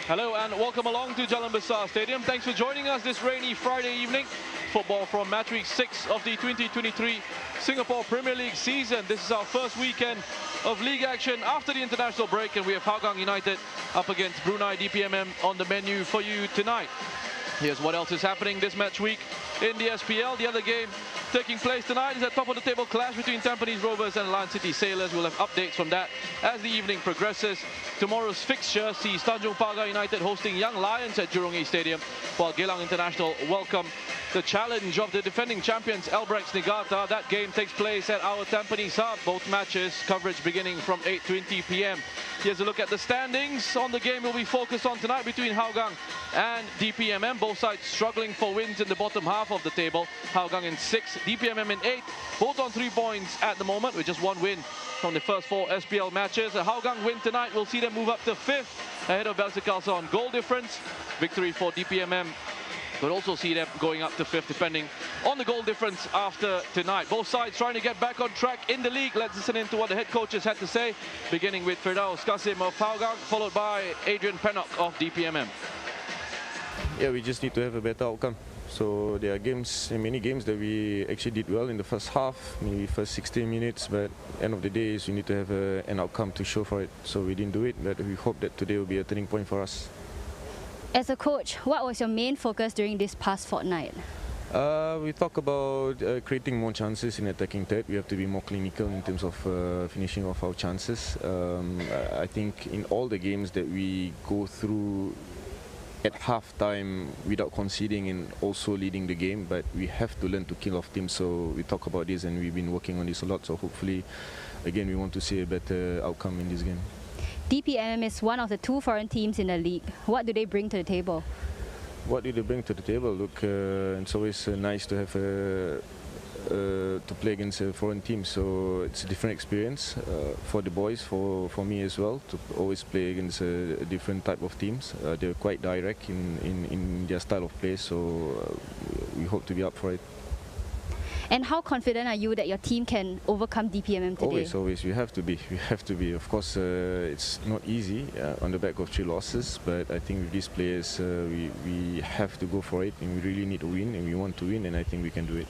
Hello and welcome along to Jalan Besar Stadium. Thanks for joining us this rainy Friday evening. Football from match week 6 of the 2023 Singapore Premier League season. This is our first weekend of league action after the international break, and we have Hougang United up against Brunei DPMM on the menu for you tonight. Here's what else is happening this match week in the SPL. The other game taking place tonight is a top of the table clash between Tampines Rovers and Lion City Sailors. We'll have updates from that as the evening progresses. Tomorrow's fixture sees Tanjung Pagar United hosting Young Lions at Jurong East Stadium, while Geylang International welcome the challenge of the defending champions Albrechts Niigata. That game takes place at our Tampines hub. Both matches coverage beginning from 8:20 p.m. Here's a look at the standings. On the game will be focused on tonight between Hougang and DPMM. Both sides struggling for wins in the bottom half of the table. Hougang in 6th, DPMM in 8th. Both on 3 points at the moment with just 1 win from the first 4 SPL matches. A Hougang win tonight will see them move up to 5th ahead of Belgica on goal difference. Victory for DPMM could also see them going up to 5th depending on the goal difference after tonight. Both sides trying to get back on track in the league. Let's listen in to what the head coaches had to say, beginning with Firdaus Qasim of Hougang, followed by Adrian Pennock of DPMM. Yeah, we just need to have a better outcome. So there are many games that we actually did well in the first half, maybe first 16 minutes, but end of the day is we need to have an outcome to show for it. So we didn't do it, but we hope that today will be a turning point for us. As a coach, what was your main focus during this past fortnight? We talk about creating more chances in attacking third. We have to be more clinical in terms of finishing off our chances. I think in all the games that we go through at half-time without conceding and also leading the game, but we have to learn to kill off teams. So we talk about this and we've been working on this a lot. So hopefully, again, we want to see a better outcome in this game. DPMM is one of the 2 foreign teams in the league. What do they bring to the table? What do they bring to the table? Look, it's always nice to have to play against a foreign team. So it's a different experience for the boys, for me as well, to always play against a different type of teams. They're quite direct in their style of play, so we hope to be up for it. And how confident are you that your team can overcome DPMM today? Always. We have to be. We have to be. Of course, it's not easy on the back of 3 losses, but I think with these players, we have to go for it, and we really need to win, and we want to win, and I think we can do it.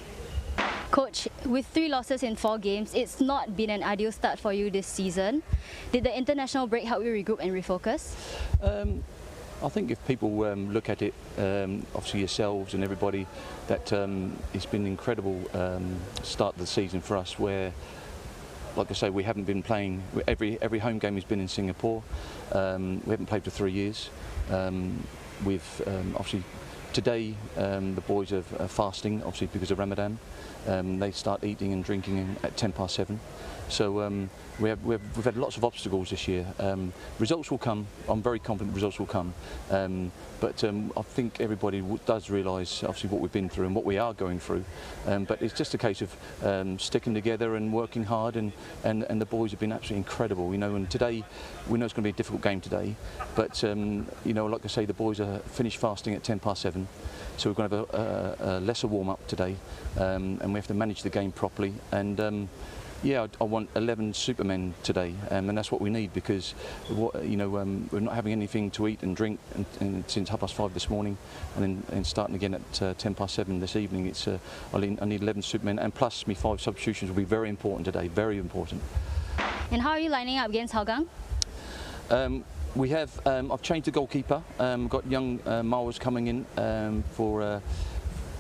Coach, with 3 losses in 4 games, it's not been an ideal start for you this season. Did the international break help you regroup and refocus? I think if people look at it, obviously yourselves and everybody, that it's been an incredible start of the season for us, where, like I say, we haven't been playing, every home game has been in Singapore. We haven't played for 3 years. Obviously today the boys are fasting, obviously because of Ramadan. They start eating and drinking at 7:10. So we've had lots of obstacles this year. Results will come. I'm very confident results will come. But I think everybody does realise obviously what we've been through and what we are going through. But it's just a case of sticking together and working hard, and the boys have been absolutely incredible. You know, and today we know it's going to be a difficult game today. But you know, like I say, the boys are finished fasting at 7:10. So we're going to have a lesser warm-up today, and we have to manage the game properly. And yeah, I want 11 supermen today, and that's what we need, because you know, we're not having anything to eat and drink since 5:30 this morning, and then starting again at 7:10 this evening. It's I need 11 supermen, and plus me 5 substitutions will be very important today, very important. And how are you lining up against Hougang? We have, I've changed the goalkeeper, got young Mawers coming in for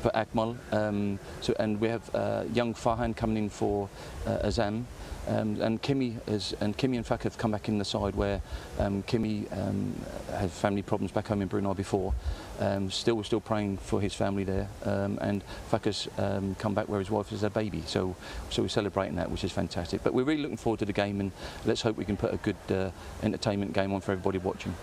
Akmal, and we have young Farhan coming in for Azam, and Kimi and Fak have come back in the side where Kimi had family problems back home in Brunei before. We're still praying for his family there, and Fak has come back where his wife is a baby, so we're celebrating that, which is fantastic. But we're really looking forward to the game, and let's hope we can put a good entertainment game on for everybody watching.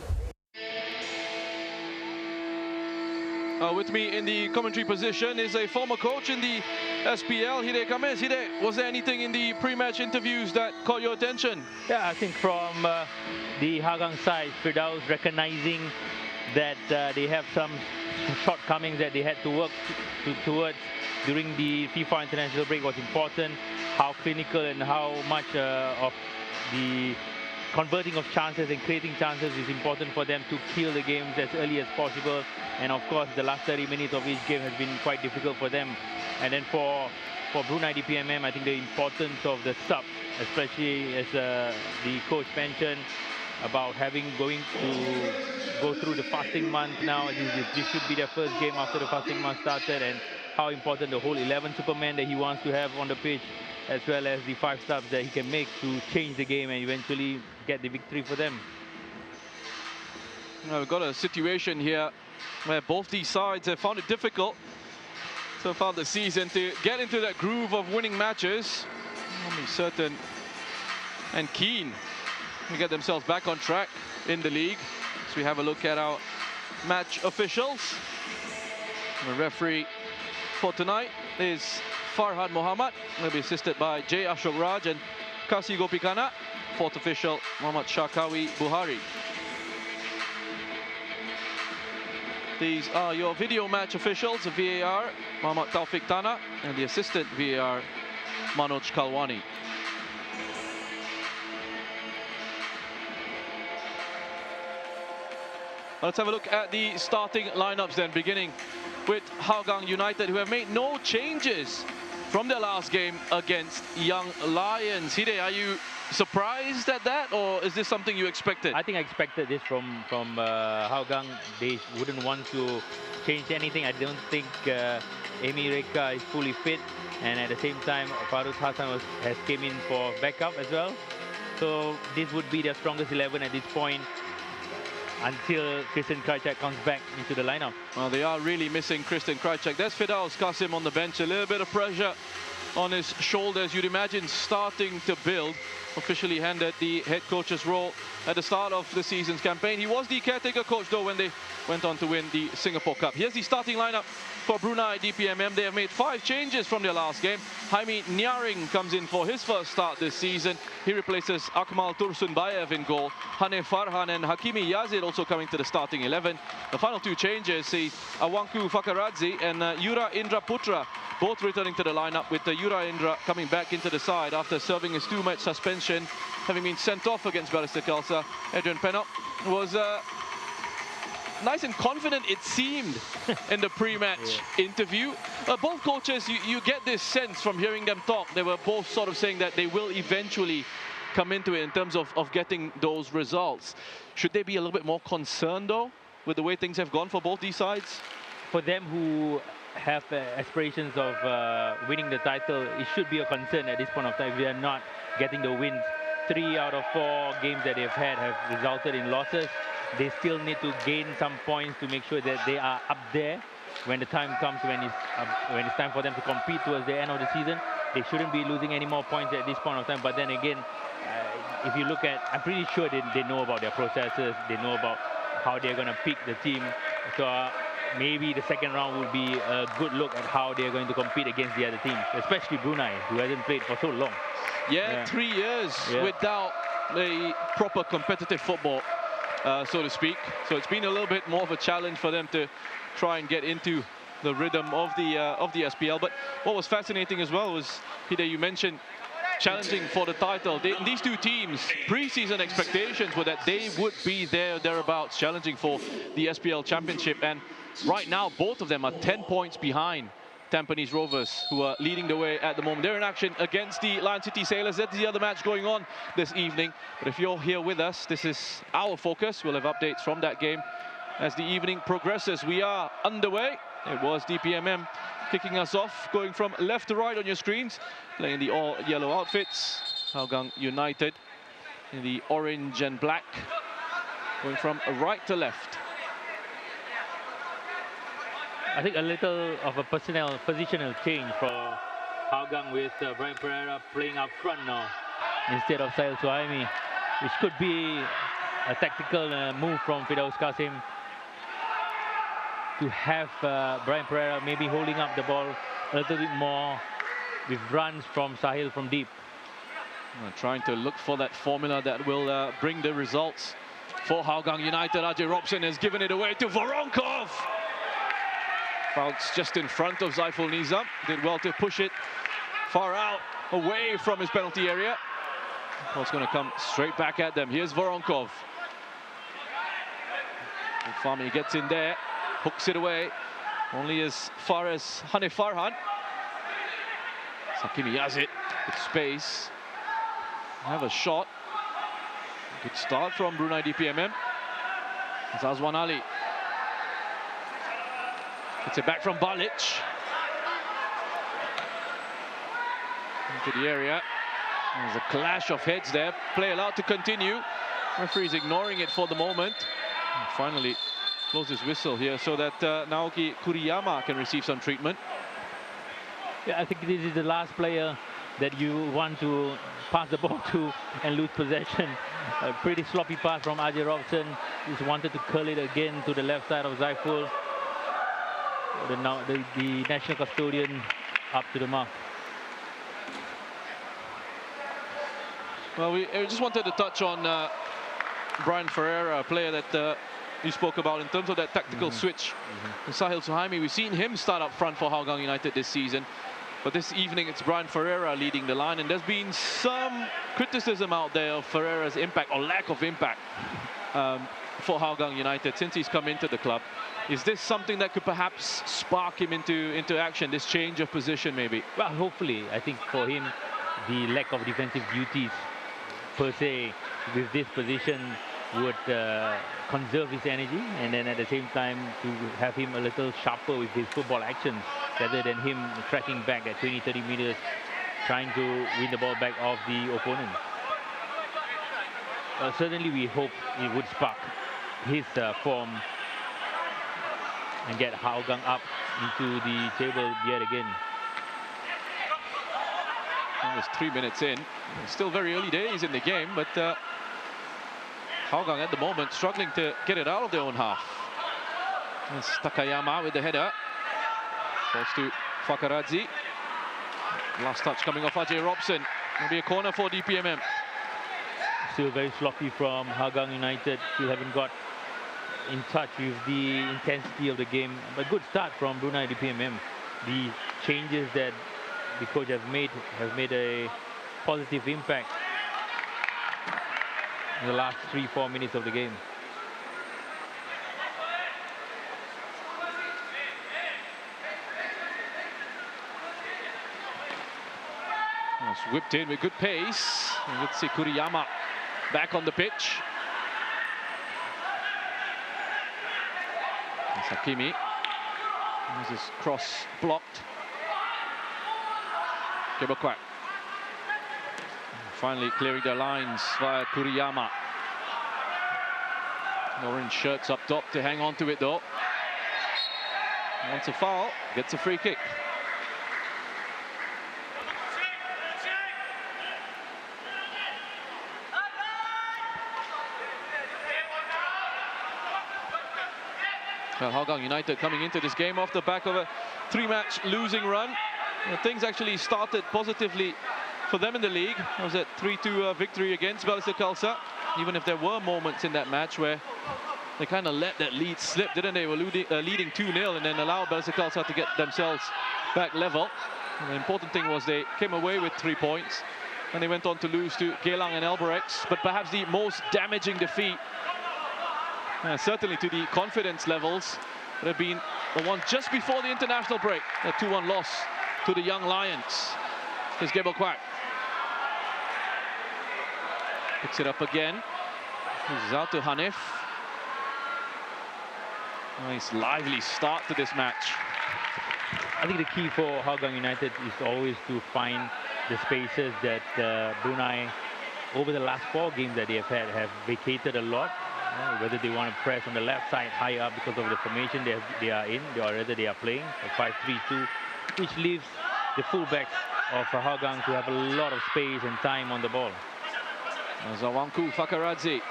With me in the commentary position is a former coach in the SPL, Hide Kames. Hide, was there anything in the pre-match interviews that caught your attention? Yeah, I think from the Hougang side, Firdaus recognizing that they have some shortcomings that they had to work towards during the FIFA international break was important. How clinical and how much of the converting of chances and creating chances is important for them to kill the games as early as possible. And of course, the last 30 minutes of each game has been quite difficult for them. And then for Brunei DPMM, I think the importance of the sub, especially as the coach mentioned about going to go through the fasting month now. This should be their first game after the fasting month started, and how important the whole 11 Superman that he wants to have on the pitch, as well as the 5 subs that he can make to change the game and eventually get the victory for them. Now we've got a situation here where both these sides have found it difficult so far this season to get into that groove of winning matches. I'll be certain and keen to get themselves back on track in the league. So we have a look at our match officials. The referee for tonight is Farhan Mohammed. He'll be assisted by J. Ashok Raj and Kasi Gopikana. Fourth official, Muhammad Shakawi Buhari. These are your video match officials, the VAR, Muhammad Taufik Tana, and the assistant VAR, Manoj Kalwani. Let's have a look at the starting lineups then, beginning with Hougang United, who have made no changes from their last game against Young Lions. Hide, are you surprised at that, or is this something you expected? I think I expected this from Hougang. They wouldn't want to change anything. I don't think Amy Reka is fully fit, and at the same time, Farus Hassan has came in for backup as well. So this would be their strongest 11 at this point, until Christian Krajcek comes back into the lineup. Well, they are really missing Christian Krajcek. There's Firdaus Qasim on the bench. A little bit of pressure on his shoulders, you'd imagine, starting to build. Officially handed the head coach's role at the start of the season's campaign. He was the caretaker coach, though, when they went on to win the Singapore Cup. Here's the starting lineup for Brunei DPMM. They have made 5 changes from their last game. Jaime Nyaring comes in for his first start this season. He replaces Akmal Tursunbayev in goal. Hanif Farhan and Hakimi Yazid also coming to the starting 11. The final 2 changes see Awangku Fakaradzi and Yura Indra Putra both returning to the lineup, with Yura Indra coming back into the side after serving his 2-match suspension, having been sent off against Balestier Khalsa. Adrian Penop was nice and confident, it seemed, in the pre-match interview. Both coaches, you get this sense from hearing them talk. They were both sort of saying that they will eventually come into it in terms of getting those results. Should they be a little bit more concerned, though, with the way things have gone for both these sides? For them who have aspirations of winning the title, it should be a concern at this point of time if they are not getting the wins. 3 out of 4 games that they've had have resulted in losses. They still need to gain some points to make sure that they are up there when the time comes, when it's time for them to compete towards the end of the season. They shouldn't be losing any more points at this point of time. But then again, if you look at, I'm pretty sure they know about their processes. They know about how they're going to pick the team. So maybe the second round will be a good look at how they're going to compete against the other teams, especially Brunei, who hasn't played for so long. Yeah, 3 years without a proper competitive football, so to speak. So it's been a little bit more of a challenge for them to try and get into the rhythm of the SPL. But what was fascinating as well was, Hide, you mentioned challenging for the title. These 2 teams, pre-season expectations were that they would be thereabouts, challenging for the SPL Championship. And right now, both of them are 10 points behind Tampines Rovers, who are leading the way at the moment. They're in action against the Lion City Sailors. That's the other match going on this evening. But if you're here with us, this is our focus. We'll have updates from that game as the evening progresses. We are underway. It was DPMM kicking us off, going from left to right on your screens, playing the all-yellow outfits. Hougang United in the orange and black, going from right to left. I think a little of a positional change for Hougang with Brian Pereira playing up front now instead of Sahil Suhaimi, which could be a tactical move from Firdaus Qasim to have Brian Pereira maybe holding up the ball a little bit more with runs from Sahil from deep. Trying to look for that formula that will bring the results for Hougang United. Ajay Robson has given it away to Voronkov. Bounce just in front of Zaiful Nizam. Did well to push it far out, away from his penalty area. Ball's going to come straight back at them. Here's Voronkov. Fahmi gets in there, hooks it away, only as far as Hanif Farhan. Sakimi has it with space. Have a shot. Good start from Brunei DPMM. It's Azwan Ali. Gets it back from Balic. Into the area. There's a clash of heads there. Play allowed to continue. Referee's ignoring it for the moment. And finally blows his whistle here so that Naoki Kuriyama can receive some treatment. Yeah, I think this is the last player that you want to pass the ball to and lose possession. A pretty sloppy pass from Ajay Robson. Just wanted to curl it again to the left side of Zaiful. The national custodian up to the mark. Well, we just wanted to touch on Brian Ferreira, a player that you spoke about in terms of that tactical switch. Sahil Suhaimi, we've seen him start up front for Hougang United this season. But this evening, it's Brian Ferreira leading the line, and there's been some criticism out there of Ferreira's impact or lack of impact for Hougang United since he's come into the club. Is this something that could perhaps spark him into action, this change of position maybe? Well, hopefully. I think for him, the lack of defensive duties per se with this position would conserve his energy, and then at the same time to have him a little sharper with his football actions rather than him tracking back at 20-30 meters trying to win the ball back off the opponent. Certainly we hope it would spark his form and get Hougang up into the table yet again. Well, it's 3 minutes in. It's still very early days in the game, but Hougang at the moment struggling to get it out of their own half. It's Takayama with the header. Falls to Fakaradzi. Last touch coming off Ajay Robson. It'll be a corner for DPMM. Still very sloppy from Hougang United. Still haven't got in touch with the intensity of the game. But good start from Brunei DPMM. The changes that the coach have made a positive impact in the last 3-4 minutes of the game. It's whipped in with good pace. And let's see Kuriyama back on the pitch. And Sakimi. This is cross blocked. Kebakwak. Finally clearing their lines via Kuriyama. Orange shirts up top to hang on to it though. Wants a foul, gets a free kick. Well, Hougang United coming into this game off the back of a 3-match losing run. Things actually started positively for them in the league. It was a 3-2 victory against Balestier Khalsa, even if there were moments in that match where they kind of let that lead slip, didn't they? They were leading 2-0 and then allowed Balestier Khalsa to get themselves back level. And the important thing was they came away with 3 points, and they went on to lose to Geylang and Albirex. But perhaps the most damaging defeat, certainly to the confidence levels, Would have been the one just before the international break. A 2-1 loss to the Young Lions. Here's Gabriel Quack. Picks it up again. This is out to Hanif. Nice lively start to this match. I think the key for Hougang United is always to find the spaces that Brunei, over the last 4 games that they have had, have vacated a lot. Whether they want to press on the left side high up because of the formation they are in, or rather they are playing a 5-3-2, which leaves the fullbacks of Hougang to have a lot of space and time on the ball. Zawangku Fakaradze.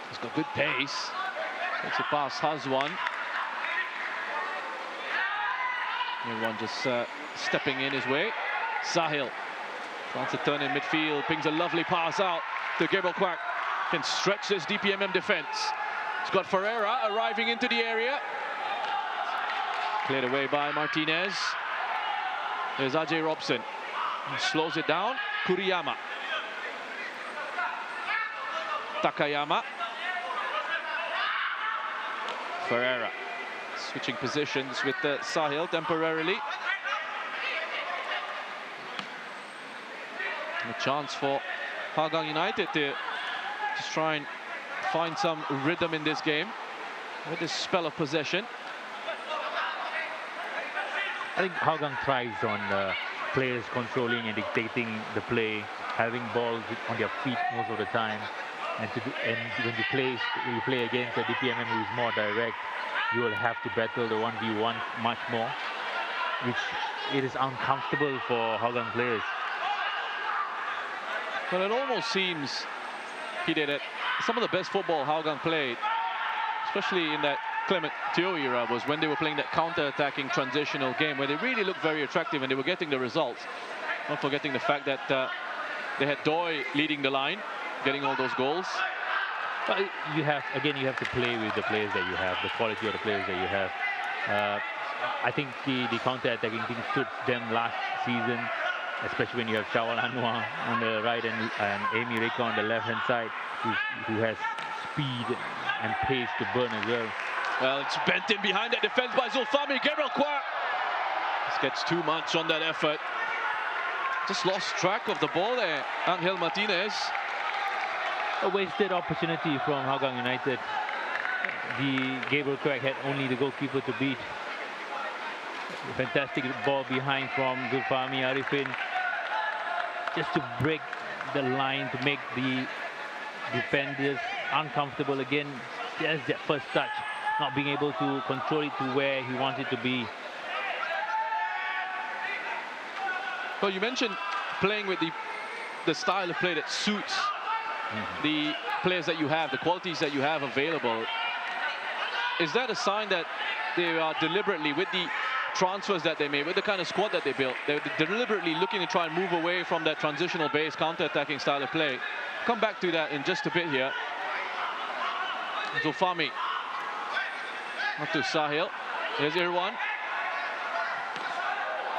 He's got good pace. Takes it past Hazwan. Everyone just stepping in his way. Sahil trying to turn in midfield. Pings a lovely pass out to Gabriel Quack. Can stretch this DPMM defense. He's got Ferreira arriving into the area. Cleared away by Martinez. There's Ajay Robson. He slows it down. Kuriyama. Takayama. Ferreira switching positions with Sahil temporarily. A chance for Hougang United to just try and find some rhythm in this game with this spell of possession. I think Hougang thrives on players controlling and dictating the play, having balls on their feet most of the time. And when you play against a DPMM who is more direct, you will have to battle the 1v1 much more, which it is uncomfortable for Hougang players. Well, it almost seems, Hide, that some of the best football Hougang played, especially in that Clement Teo era, was when they were playing that counter-attacking transitional game where they really looked very attractive and they were getting the results. Not forgetting the fact that they had Doi leading the line, getting all those goals. But you have to play with the players that you have, the quality of the players that you have. I think the counter-attacking thing suits them last season, especially when you have Shawal Anwar on the right and Amy Reka on the left-hand side, who has speed and pace to burn as well. Well, it's bent in behind that defense by Zulfami. Gabriel Quack. This gets too much on that effort. Just lost track of the ball there, Angel Martinez. A wasted opportunity from Hougang United. The Gabriel Quack had only the goalkeeper to beat. A fantastic ball behind from Zulfami Arifin, just to break the line, to make the defenders uncomfortable again. Just that first touch, not being able to control it to where he wants it to be. Well, you mentioned playing with the style of play that suits the players that you have, the qualities that you have available. Is that a sign that they are deliberately, with the transfers that they made, with the kind of squad that they built, they're deliberately looking to try and move away from that transitional based counter-attacking style of play? Come back to that in just a bit here. Zulfami. Up to Sahil. There's Irwan.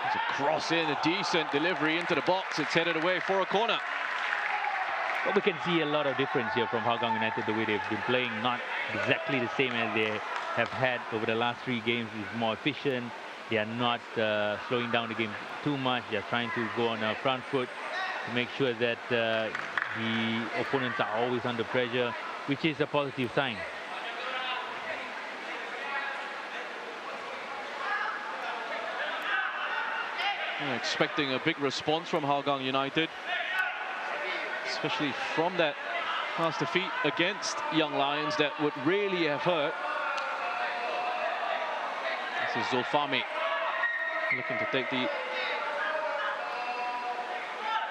There's a cross in, a decent delivery into the box. It's headed away for a corner. But we can see a lot of difference here from Hougang United, the way they've been playing, not exactly the same as they have had over the last 3 games. It's more efficient. They are not slowing down the game too much. They are trying to go on a front foot to make sure that the opponents are always under pressure, which is a positive sign. Expecting a big response from Hougang United, especially from that last defeat against Young Lions that would really have hurt. This is Zulfami looking to take the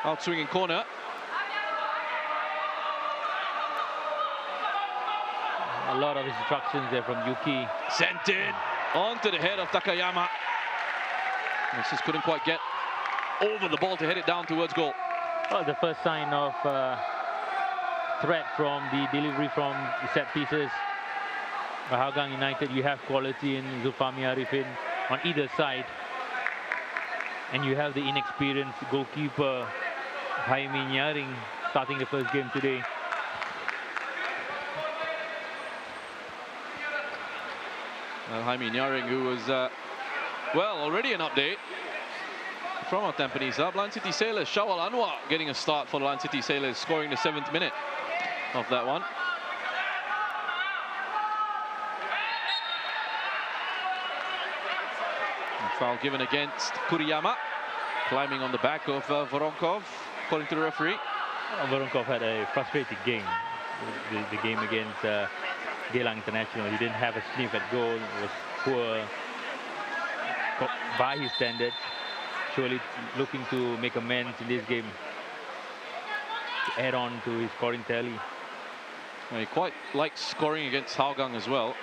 out-swinging corner. A lot of instructions there from Yuki. Sent in onto the head of Takayama. This just couldn't quite get over the ball to head it down towards goal. Well, the first sign of threat from the delivery from the set pieces. By Hougang United, you have quality in Zulfami Arifin on either side. And you have the inexperienced goalkeeper, Jaime Nyaring, starting the first game today. Jaime Nyaring, who was, well, already an update from our Tampines sub. Lion City Sailors, Shawal Anwar getting a start for the Lion City Sailors, scoring the 7th minute of that one. And foul given against Kuriyama, climbing on the back of Voronkov, according to the referee. Voronkov had a frustrating game. The game against Jalan International. He didn't have a sniff at goal. It was poor by his standards. Surely looking to make amends in this game, to add on to his scoring tally. Well, he quite likes scoring against Hougang as well.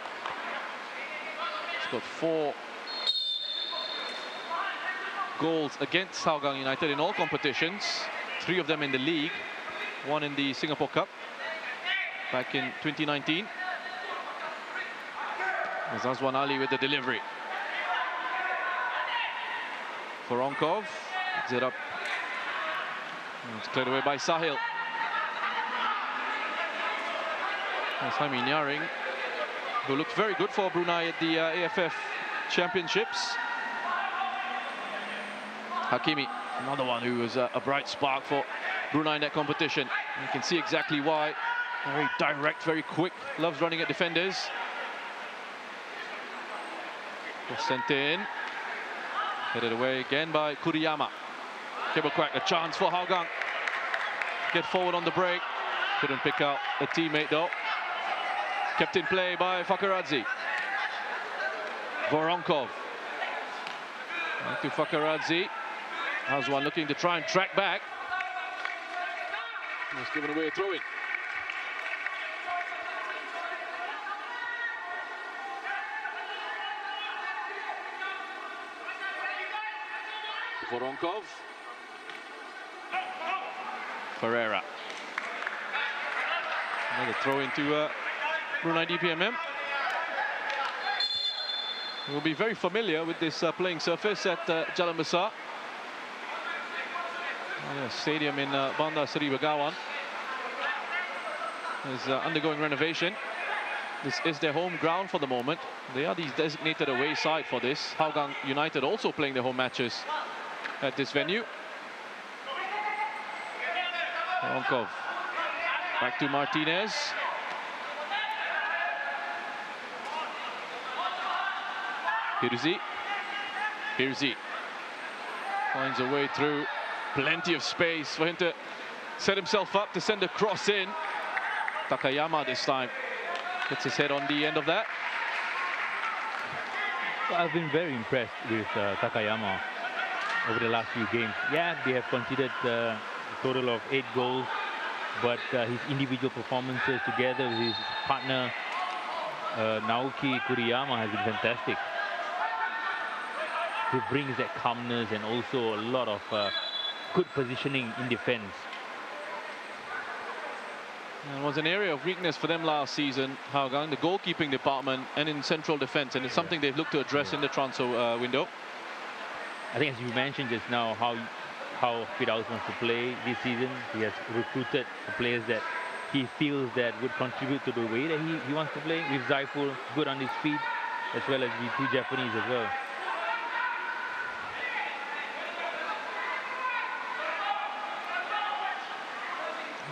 He's got 4 goals against Hougang United in all competitions. 3 of them in the league, 1 in the Singapore Cup back in 2019. There's Azwan Ali with the delivery. Voronkov picks it up. And it's cleared away by Sahil. There's Jaime Nyaring, who looked very good for Brunei at the AFF Championships. Hakimi, another one who was a bright spark for Brunei in that competition. You can see exactly why. Very direct, very quick, loves running at defenders. Was sent in. Headed away again by Kuriyama. Cable crack, a chance for Hougang. Get forward on the break. Couldn't pick out a teammate though. Kept in play by Fakaradze. Voronkov. Back to Fakaradze. Azwan looking to try and track back. He's given away a throw-in. Voronkov. Ferreira. Another throw into Brunei DPMM. We'll be very familiar with this playing surface at Jalan Besar. Stadium in Bandar Seri Begawan is undergoing renovation. This is their home ground for the moment. They are the designated away side for this. Hougang United also playing their home matches at this venue. Voronkov back to Martinez. Hirzi finds a way through. Plenty of space for him to set himself up to send a cross in. Takayama this time gets his head on the end of that. Well, I've been very impressed with Takayama over the last few games. Yeah, they have conceded a total of 8 goals, but his individual performances together with his partner Naoki Kuriyama has been fantastic. He brings that calmness and also a lot of good positioning in defense. It was an area of weakness for them last season, Hougang, the goalkeeping department and in central defense, and it's something they've looked to address in the transfer window. I think, as you mentioned just now, how Firdaus wants to play this season. He has recruited the players that he feels that would contribute to the way that he wants to play. With Zaiful good on his feet, as well as the 2 Japanese as well.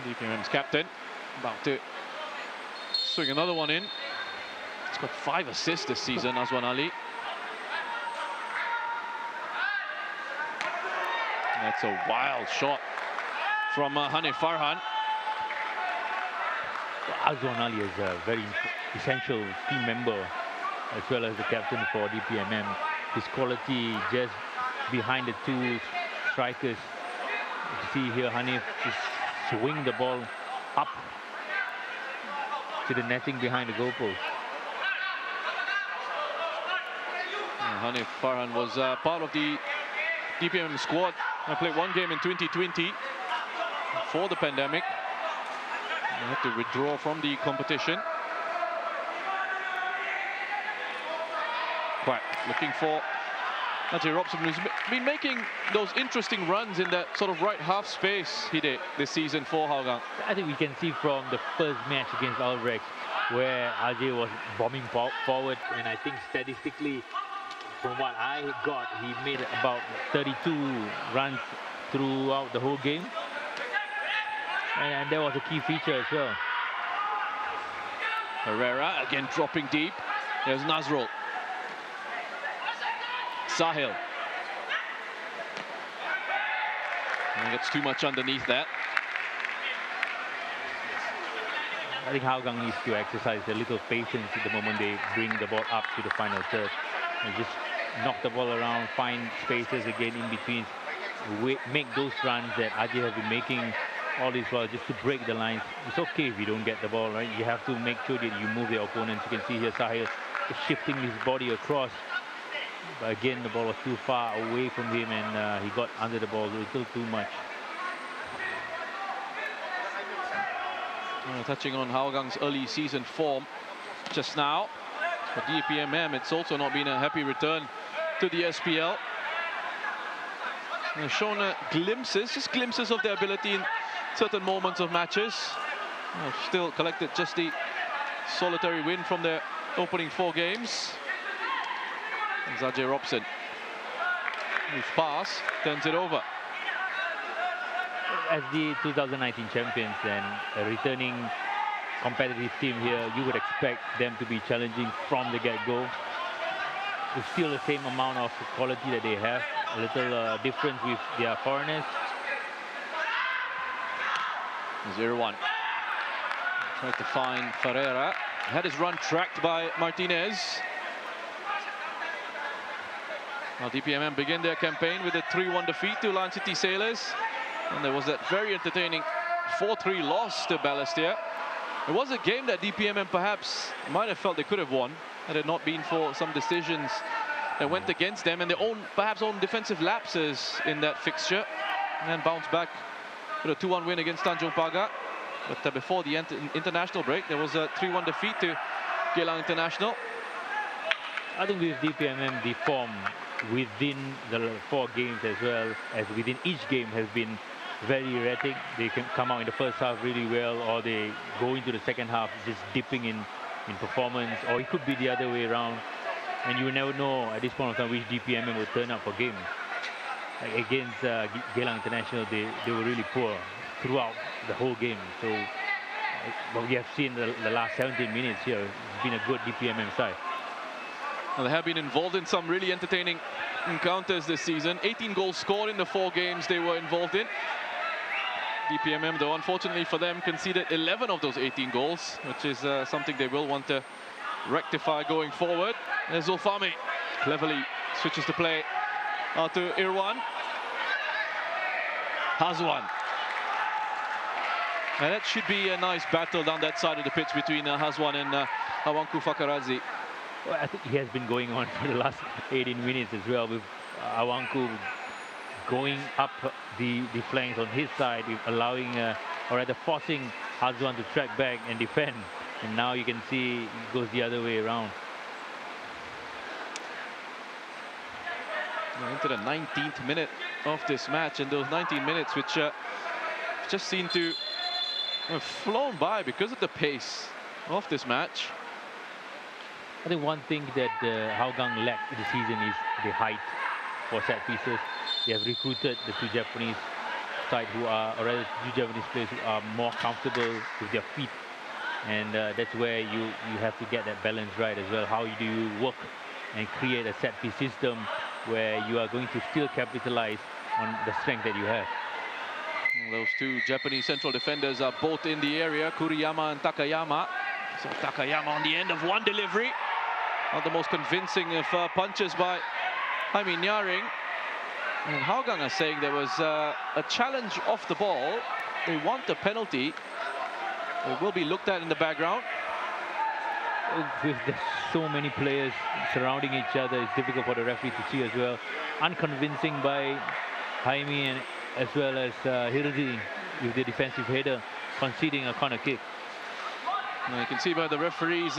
DPMM's captain about to swing another one in. He's got 5 assists this season, Azwan Ali. That's a wild shot from Hanif Farhan. Azwan Ali is a very essential team member as well as the captain for DPMM. His quality just behind the 2 strikers. You see here Hanif is swing the ball up to the netting behind the goalpost. Hanif Farhan was part of the DPMM squad. I played 1 game in 2020 before the pandemic. They had to withdraw from the competition. Quack looking for Ajay Robson, who's been making those interesting runs in that sort of right half space he did this season for Hougang. I think we can see from the first match against Albrecht where Ajay was bombing forward, and I think statistically, from what I got, he made about 32 runs throughout the whole game, and that was a key feature as well. Herrera again dropping deep. There's Nazrul. Sahil. And gets too much underneath that. I think Hougang needs to exercise a little patience at the moment they bring the ball up to the final third. And just knock the ball around, find spaces again in between, make those runs that Ajay has been making all this while, just to break the lines. It's okay if you don't get the ball, right? You have to make sure that you move the opponents. You can see here Sahil is shifting his body across. But again, the ball was too far away from him, and he got under the ball a little too much. Touching on Hougan's early season form just now. For DPMM, it's also not been a happy return to the SPL. They've shown glimpses, just glimpses of their ability in certain moments of matches. Still collected just the solitary win from their opening 4 games. Ajay Robson, whose pass turns it over. As the 2019 champions and a returning competitive team here, you would expect them to be challenging from the get-go. It's still the same amount of quality that they have, a little difference with their foreigners. 0-1. Tried to find Ferreira. Had his run tracked by Martinez. Now DPMM begin their campaign with a 3-1 defeat to Lion City Sailors. And there was that very entertaining 4-3 loss to Balestier. It was a game that DPMM perhaps might have felt they could have won had it not been for some decisions that went against them and their own, perhaps own defensive lapses in that fixture. And then bounced back with a 2-1 win against Tanjung Pagar. But before the international break, there was a 3-1 defeat to Geylang International. I think with DPMM, the form within the 4 games as well as within each game has been very erratic. They can come out in the first half really well, or they go into the second half just dipping in performance, or it could be the other way around. And you never know at this point of time which DPMM will turn up for games. Like against Geylang International, they were really poor throughout the whole game. So what we have seen the last 17 minutes here, it's been a good DPMM side. Well, they have been involved in some really entertaining encounters this season. 18 goals scored in the 4 games they were involved in. DPMM, though, unfortunately for them, conceded 11 of those 18 goals, which is something they will want to rectify going forward. And Zulfami cleverly switches the play out to Irwan. Hazwan. And that should be a nice battle down that side of the pitch between Hazwan and Awanku Fakarazi. Well, I think he has been going on for the last 18 minutes as well, with Awanku going up the flanks on his side, allowing, or rather forcing Hazwan to track back and defend. And now you can see it goes the other way around. We're into the 19th minute of this match, and those 19 minutes which just seem to have flown by because of the pace of this match. I think one thing that Hougang lacked this season is the height for set pieces. They have recruited the 2 Japanese side who are, or rather 2 Japanese players who are more comfortable with their feet. And that's where you have to get that balance right as well. How do you work and create a set piece system where you are going to still capitalize on the strength that you have. Those 2 Japanese central defenders are both in the area, Kuriyama and Takayama. So Takayama on the end of one delivery. Not the most convincing of punches by Jaime Nyaring. And Hougang are saying there was a challenge off the ball. They want a penalty. It will be looked at in the background. With so many players surrounding each other, it's difficult for the referee to see as well. Unconvincing by Jaime and as well as Hirzi with the defensive header conceding a corner kick. Now you can see by the referee's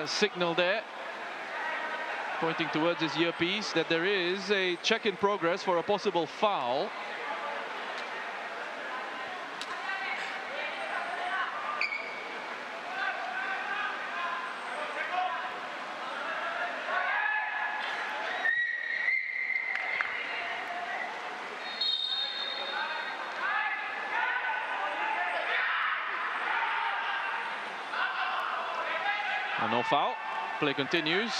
signal there, pointing towards his earpiece, that there is a check in progress for a possible foul. No foul. Play continues.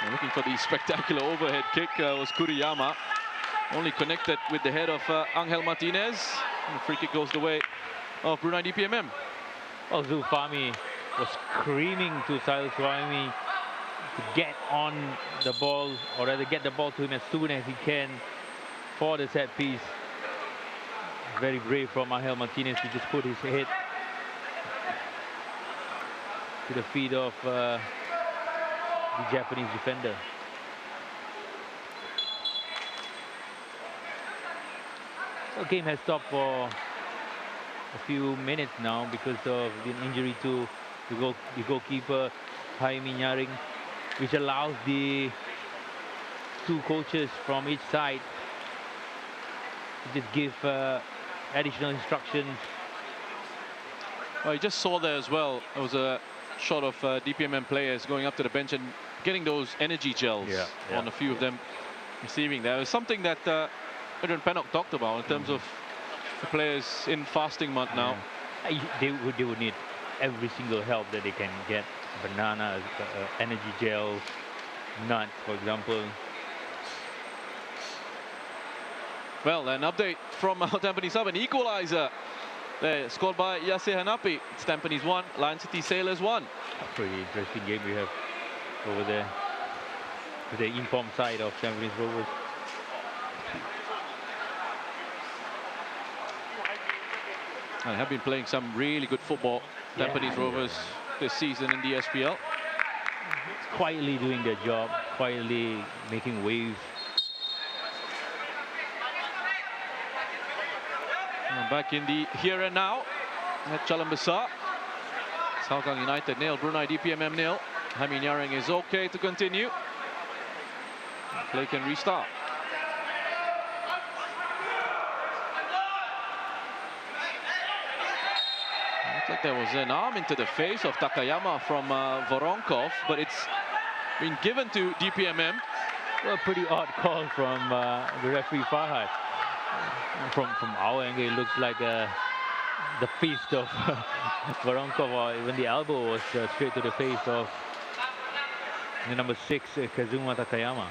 And looking for the spectacular overhead kick was Kuriyama. Only connected with the head of Angel Martinez. And the free kick goes the way of Brunei DPMM. Well, Zulfahmi was screaming to Sahil Suhaimi to get on the ball, or rather get the ball to him as soon as he can for the set piece. Very brave from Angel Martinez to just put his head to the feet of the Japanese defender. The game has stopped for a few minutes now because of the injury to the goalkeeper Jaime Nyaring, which allows the two coaches from each side to just give additional instructions. Well, you just saw there as well. There was a shot of DPMM players going up to the bench and getting those energy gels on a few of them receiving there. It was something that Adrian Pennock talked about in terms of the players in fasting month now. They would need every single help that they can get. Bananas, energy gels, nuts, for example. Well, an update from Tampines Sub, an equalizer. There, scored by Yasser Hanapi. It's Tampines 1, Lion City Sailors 1. A pretty interesting game we have over there with the informed side of Tampines Rovers. And have been playing some really good football, Tampines Rovers, this season in the SPL. Quietly doing their job, quietly making waves. And back in the here and now at Jalan Besar. Hougang United nil, Brunei DPMM nil. Jaime Nyaring is okay to continue. Play can restart. Looks like there was an arm into the face of Takayama from Voronkov, but it's been given to DPMM. Well, pretty odd call from the referee Farhad. From our angle, it looks like the fist of Voronkov, or even the elbow was straight to the face of the number 6, Kazuma Takayama.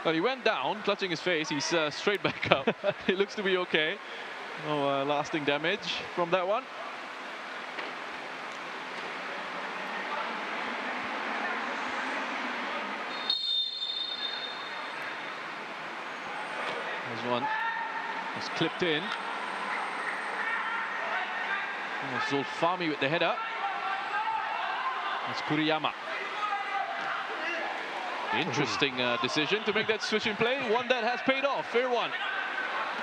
Well, he went down, clutching his face. He's straight back up. It looks to be okay. No lasting damage from that one. There's one. It's clipped in. Zulfahmi with the header. That's Kuriyama. Interesting decision to make that switch in play. One that has paid off. Fair one.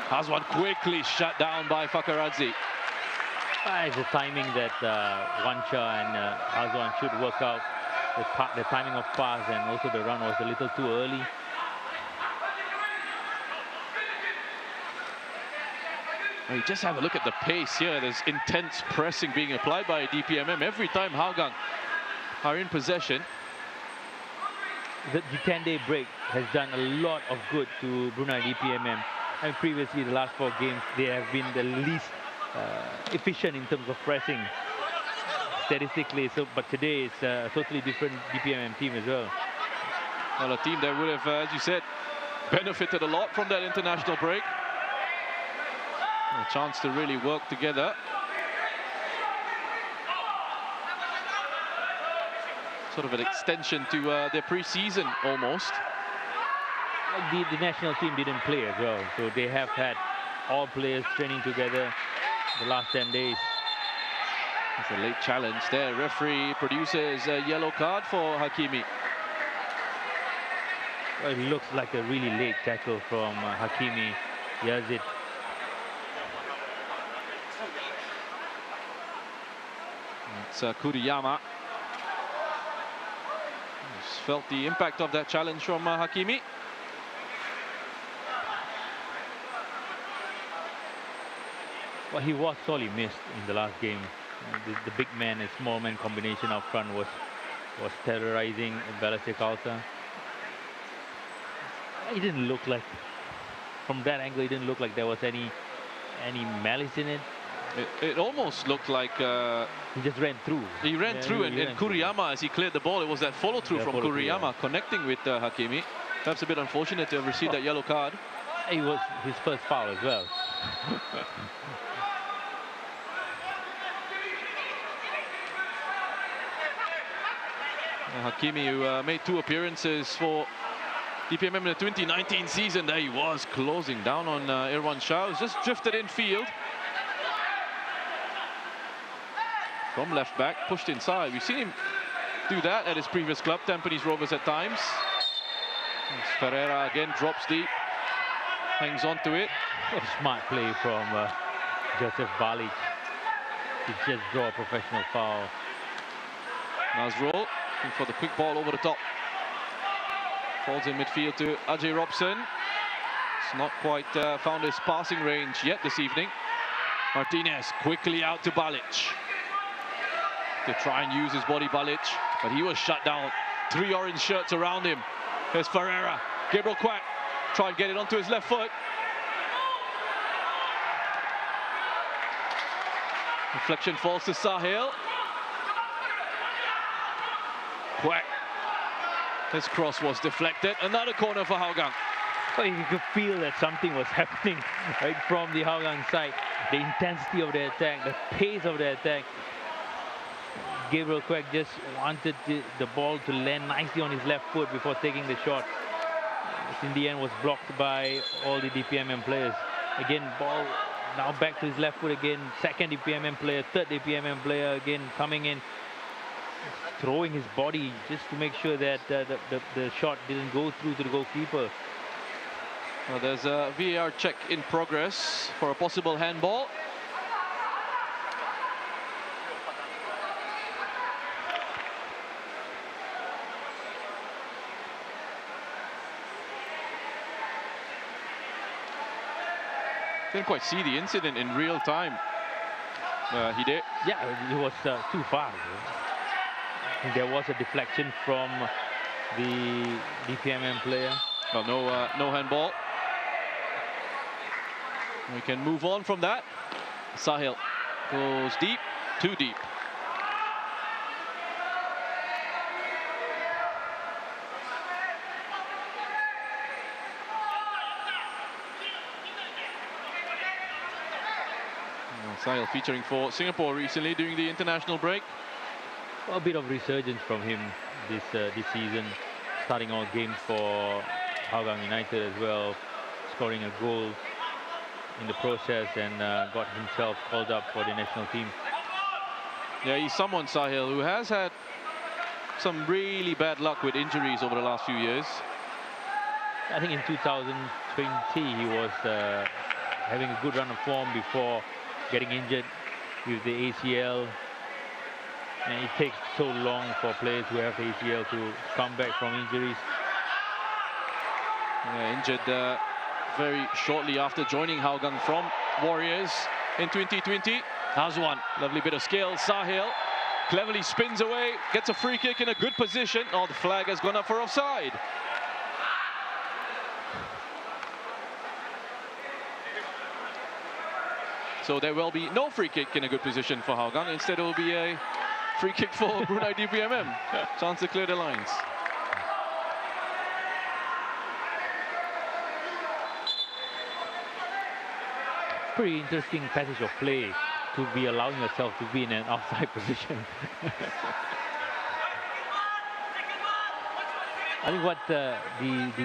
Has one quickly shut down by Fakaradzi. It's the timing that Wancha and Azwan should work out. The timing of pass and also the run was a little too early. Well, you just have a look at the pace here. There's intense pressing being applied by DPMM every time Hougang are in possession. The 10-day break has done a lot of good to Brunei DPMM. And previously, the last 4 games, they have been the least efficient in terms of pressing statistically. So, but today it's a totally different DPMM team as well. Well, a team that would have, as you said, benefited a lot from that international break. A chance to really work together. Sort of an extension to their pre-season almost. The national team didn't play as well, so they have had all players training together the last 10 days. It's a late challenge there. Referee produces a yellow card for Hakimi. Well, it looks like a really late tackle from Hakimi Yazid. It's Kuriyama. Just felt the impact of that challenge from Hakimi. Well, he was sorely missed in the last game. The big man and small man combination up front was terrorizing Balestier Khalsa. It didn't look like, from that angle, it didn't look like there was any malice in it. It almost looked like he just ran through. he ran through, and Kuriyama, as he cleared the ball, it was that follow through from Kuriyama connecting with Hakimi. Perhaps a bit unfortunate to have received that yellow card. It was his first foul as well. Hakimi, who made 2 appearances for DPMM in the 2019 season, there he was closing down on Irwan Shah, who's just drifted in field. From left back, pushed inside. We've seen him do that at his previous club, Tampines Rovers, at times. As Ferreira again drops deep, hangs on to it. What a smart play from Joseph Balic to just draw a professional foul. Nazrul looking for the quick ball over the top. Falls in midfield to Ajay Robson. It's not quite found his passing range yet this evening. Martinez quickly out to Balic. To try and use his body, Balic, but he was shut down. 3 orange shirts around him. There's Ferreira. Gabriel Quack try and get it onto his left foot. Deflection falls to Sahil. Quack. His cross was deflected. Another corner for Hougang. Well, you could feel that something was happening right from the Hougang side. The intensity of the attack, the pace of the attack. Gabriel Quack just wanted the ball to land nicely on his left foot before taking the shot. Which in the end was blocked by all the DPMM players. Again, ball now back to his left foot again. Second DPMM player, third DPMM player again coming in, throwing his body just to make sure that the shot didn't go through to the goalkeeper. Well, there's a VAR check in progress for a possible handball. Didn't quite see the incident in real time. He did. Yeah, it was too far. There was a deflection from the DPMM player. Well, no handball. We can move on from that. Sahil goes deep, too deep. Sahil featuring for Singapore recently during the international break. A bit of resurgence from him this season, starting all games for Hougang United as well, scoring a goal in the process, and got himself called up for the national team. Yeah, he's someone, Sahil, who has had some really bad luck with injuries over the last few years. I think in 2020 he was having a good run of form before getting injured with the ACL. And it takes so long for players who have the ACL to come back from injuries. Yeah, injured very shortly after joining Hougang from Warriors in 2020. How's one? Lovely bit of skill. Sahil cleverly spins away, gets a free kick in a good position. Oh, the flag has gone up for offside. So there will be no free kick in a good position for Hougang. Instead, it will be a free kick for Brunei DPMM. Chance to clear the lines. Pretty interesting passage of play to be allowing yourself to be in an offside position. I think what the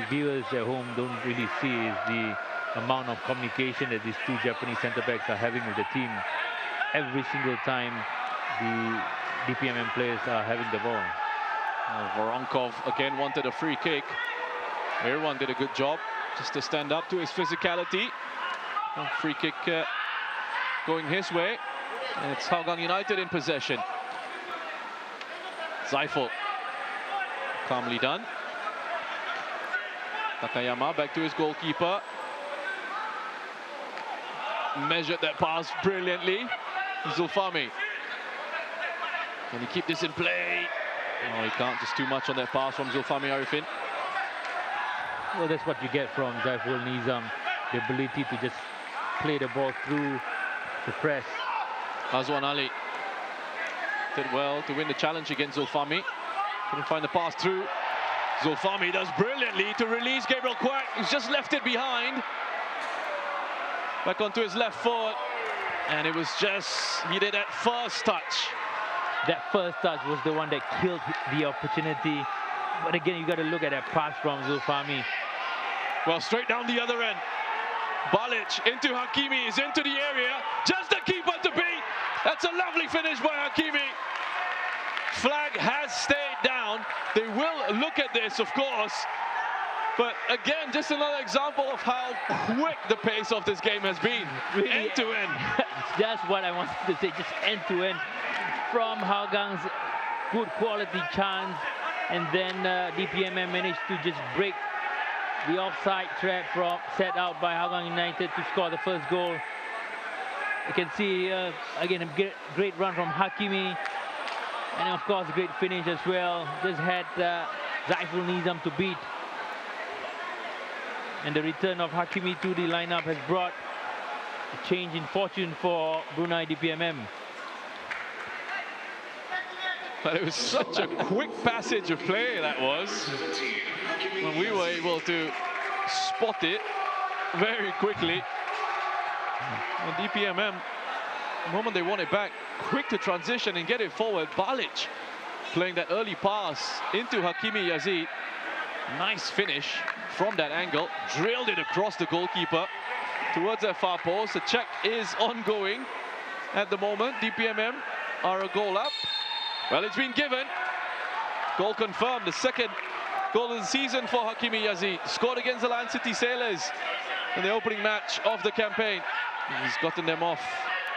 viewers at home don't really see is the amount of communication that these two Japanese centre-backs are having with the team. Every single time the DPMM players are having the ball. Voronkov again wanted a free kick. Irwan did a good job just to stand up to his physicality. Free kick going his way. And it's Hougang United in possession. Zaiful. Calmly done. Takayama back to his goalkeeper. Measured that pass brilliantly. Zulfami. Can he keep this in play? Oh, he can't. Just too much on that pass from Zulfami Arifin. Well, that's what you get from Zaiful Nizam. The ability to just play the ball through, to press, Azwan Ali did well to win the challenge against Zulfami. Couldn't find the pass through. Zulfami does brilliantly to release Gabriel Quack, who's just left it behind. Back onto his left foot. And it was just, he did that first touch. That first touch was the one that killed the opportunity. But again, you got to look at that pass from Zulfami. Well, straight down the other end. Balic into Hakimi, is into the area. Just the keeper to beat. That's a lovely finish by Hakimi. Flag has stayed down. They will look at this, of course. But again, just another example of how quick the pace of this game has been. Really, end to end. That's what I wanted to say, just end to end. From Hougang's good quality chance. And then DPMM managed to just break the offside trap set out by Hougang United to score the first goal. You can see, again, a great run from Hakimi. And of course, a great finish as well. Just had Zaiful Nizam to beat. And the return of Hakimi to the lineup has brought a change in fortune for Brunei DPMM. But it was such a quick passage of play that was. When we were able to spot it very quickly. And DPMM, the moment they want it back, quick to transition and get it forward. Balic playing that early pass into Hakimi Yazid. Nice finish from that angle. Drilled it across the goalkeeper towards their far post. The check is ongoing at the moment. DPMM are a goal up. Well, it's been given. Goal confirmed. The second goal of the season for Hakimi Yazid. Scored against the Jalan City Sailors in the opening match of the campaign. He's gotten them off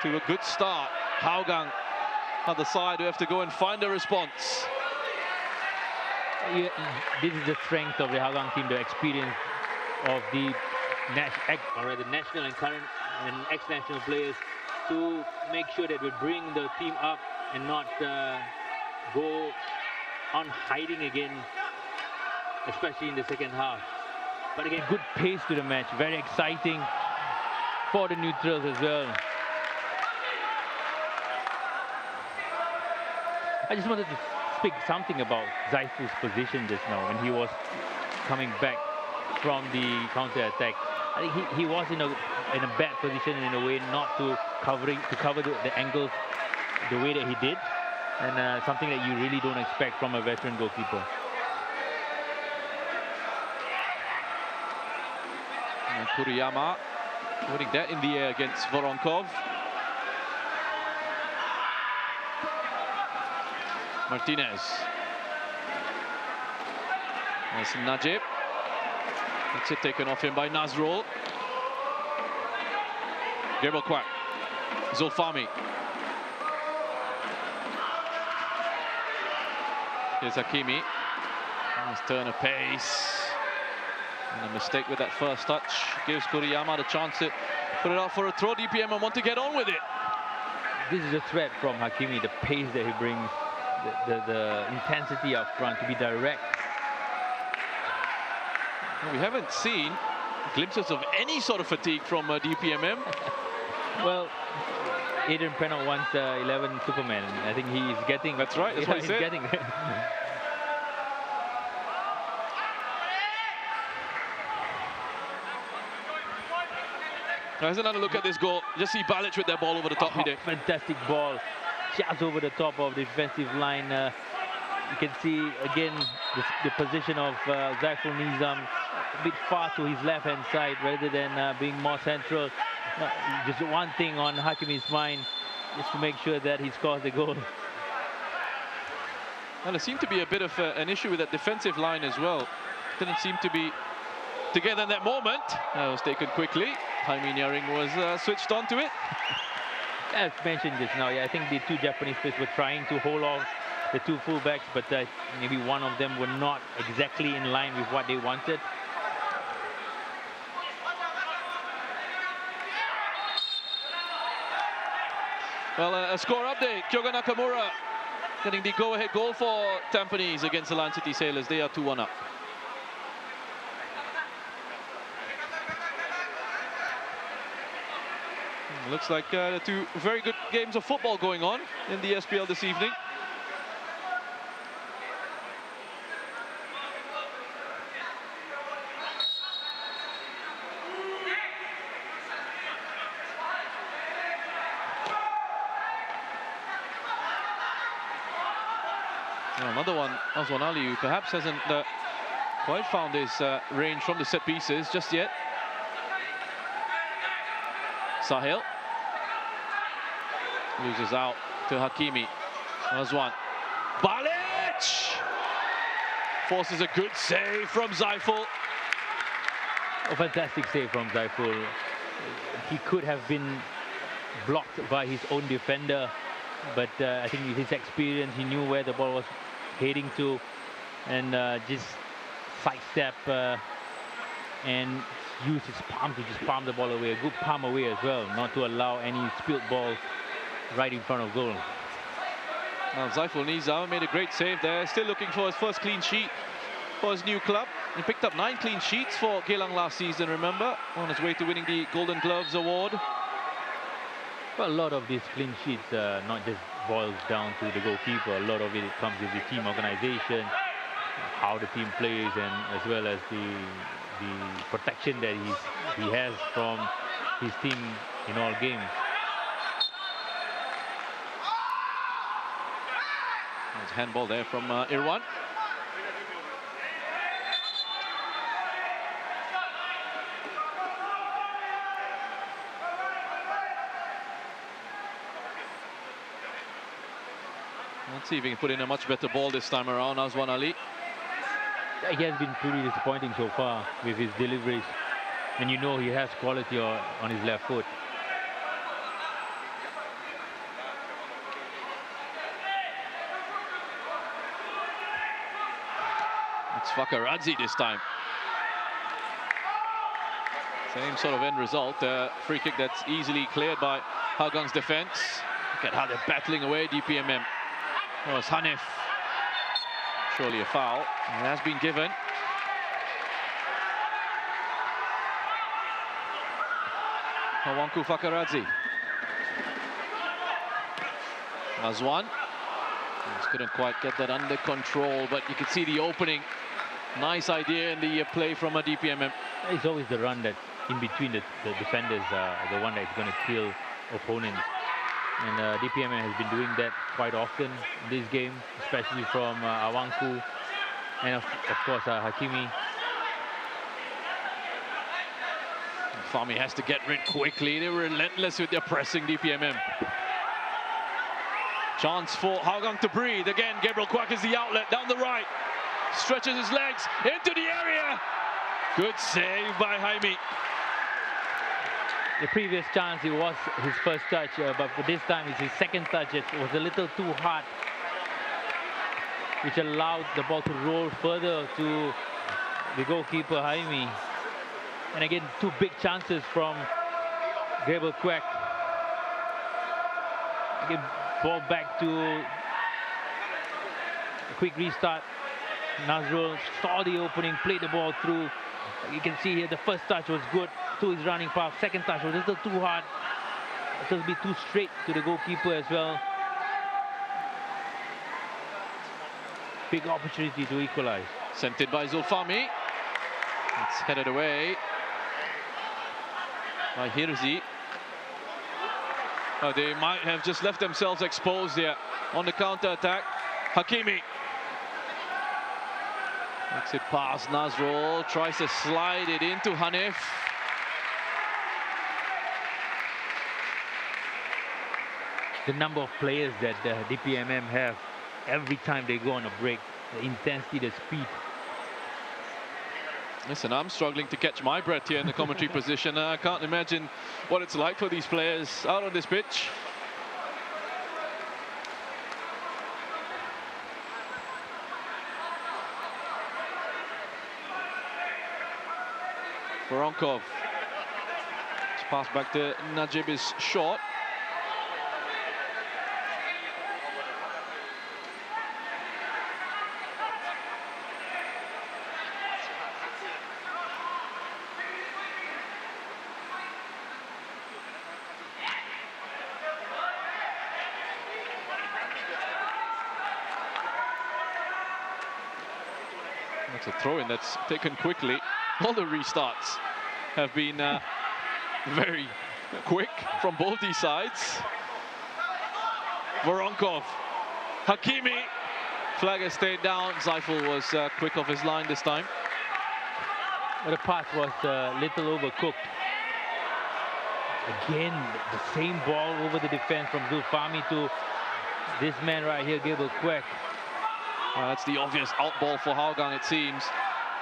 to a good start. Hougang on the side who have to go and find a response. Yeah, this is the strength of the Hougang team, the experience of the national and current and ex-national players to make sure that we bring the team up and not go on hiding again, especially in the second half. But again, good pace to the match, very exciting for the neutrals as well. I just wanted to speak something about Zaiful's position just now when he was coming back from the counter-attack. I think he was in a bad position in a way not to cover the angles the way that he did, and something that you really don't expect from a veteran goalkeeper. And Kuriyama winning that in the air against Voronkov. Martinez. That's Najib. That's it, taken off him by Nazrul. Gabriel Quack. Zulfami. Here's Hakimi. Nice turn of pace. And a mistake with that first touch gives Kuriyama the chance to put it out for a throw. DPM want to get on with it. This is a threat from Hakimi, the pace that he brings, the intensity up front, to be direct. We haven't seen glimpses of any sort of fatigue from DPMM. Well, Adrian Prenot wants 11 Superman. I think he's getting... That's right, that's what he said. Getting. Here's another look at this goal. Just see Balic with that ball over the top. Fantastic ball. Just over the top of the defensive line. You can see, again, the position of Zaiful Nizam a bit far to his left-hand side rather than being more central. Just one thing on Hakimi's mind, just to make sure that he scores the goal. Well, there seemed to be a bit of an issue with that defensive line as well. Didn't seem to be together in that moment. That was taken quickly. Jaime Nyaring was switched on to it. As mentioned just now, yeah, I think the two Japanese players were trying to hold off the two fullbacks, but maybe one of them were not exactly in line with what they wanted. Well, a score update. Kyoga Nakamura getting the go-ahead goal for Tampines against the Jalan City Sailors. They are 2-1 up. Looks like the two very good games of football going on in the SPL this evening. Now another one, Oswan Ali, who perhaps hasn't quite found his range from the set pieces just yet. Sahil loses out to Hakimi. Oswan. Balic! Forces a good save from Zaiful. A fantastic save from Zaiful. He could have been blocked by his own defender, but I think with his experience, he knew where the ball was heading to, and just sidestep and use his palm to just palm the ball away. A good palm away as well, not to allow any spilled balls right in front of goal. Well, Zaiful Nizam made a great save there. Still looking for his first clean sheet for his new club. He picked up 9 clean sheets for Jalan last season, remember? On his way to winning the Golden Gloves award. Well, a lot of these clean sheets not just boils down to the goalkeeper. A lot of it comes with the team organization, how the team plays, and as well as the protection that he has from his team in all games. There's handball there from Irwan. Let's see if he can put in a much better ball this time around, Oswan Ali. He has been pretty disappointing so far with his deliveries, and you know he has quality on his left foot. It's Fakaradzi this time. Same sort of end result. Free kick that's easily cleared by Hougang's defense. Look at how they're battling away, DPMM. Oh, it's Hanif. Surely a foul. It has been given. Hawanku Fakaradzi. Azwan. Just couldn't quite get that under control, but you can see the opening. Nice idea in the play from a DPMM. It's always the run that in between the defenders, the one that's going to kill opponents. And DPMM has been doing that quite often in this game, especially from Awanku and of course Hakimi. Fahmi has to get rid quickly. They're relentless with their pressing, DPMM. Chance for Hougang to breathe. Again, Gabriel Kwak is the outlet down the right. Stretches his legs into the area. Good save by Jaime. The previous chance, it was his first touch, but for this time it's his second touch. It was a little too hard, which allowed the ball to roll further to the goalkeeper, Jaime. And again, 2 big chances from Gabriel Kwak. Again, ball back to a quick restart. Nazrul saw the opening, played the ball through. You can see here the first touch was good to his running path. Second touch was a little too hard. It was a bit too straight to the goalkeeper as well. Big opportunity to equalize. Sent it by Zulfami. It's headed away by Hirzi. Oh, they might have just left themselves exposed here on the counter-attack. Hakimi. Makes it past Nazrul, tries to slide it into Hanif. The number of players that DPMM have every time they go on a break, the intensity, the speed. Listen, I'm struggling to catch my breath here in the commentary position. I can't imagine what it's like for these players out on this pitch. Voronkov. It's passed back to Najib is short. That's a throw-in that's taken quickly. All the restarts have been very quick from both these sides. Voronkov, Hakimi, flag has stayed down. Zaiful was quick off his line this time. But the pass was a little overcooked. Again, the same ball over the defense from Zulfahmi to this man right here, Gabriel Quek. That's the obvious out ball for Hougang, it seems.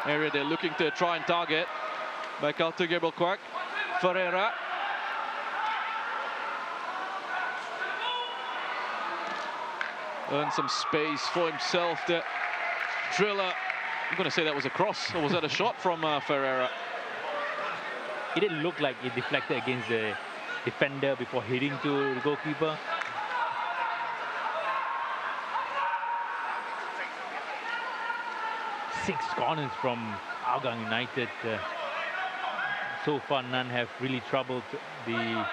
Area they're looking to try and target. Back out to Gabriel Quek. Ferreira. Earned some space for himself. The driller. I'm going to say that was a cross, or was that a shot from Ferreira? It didn't look like it deflected against the defender before hitting to the goalkeeper. Six corners from Hougang United. So far, none have really troubled the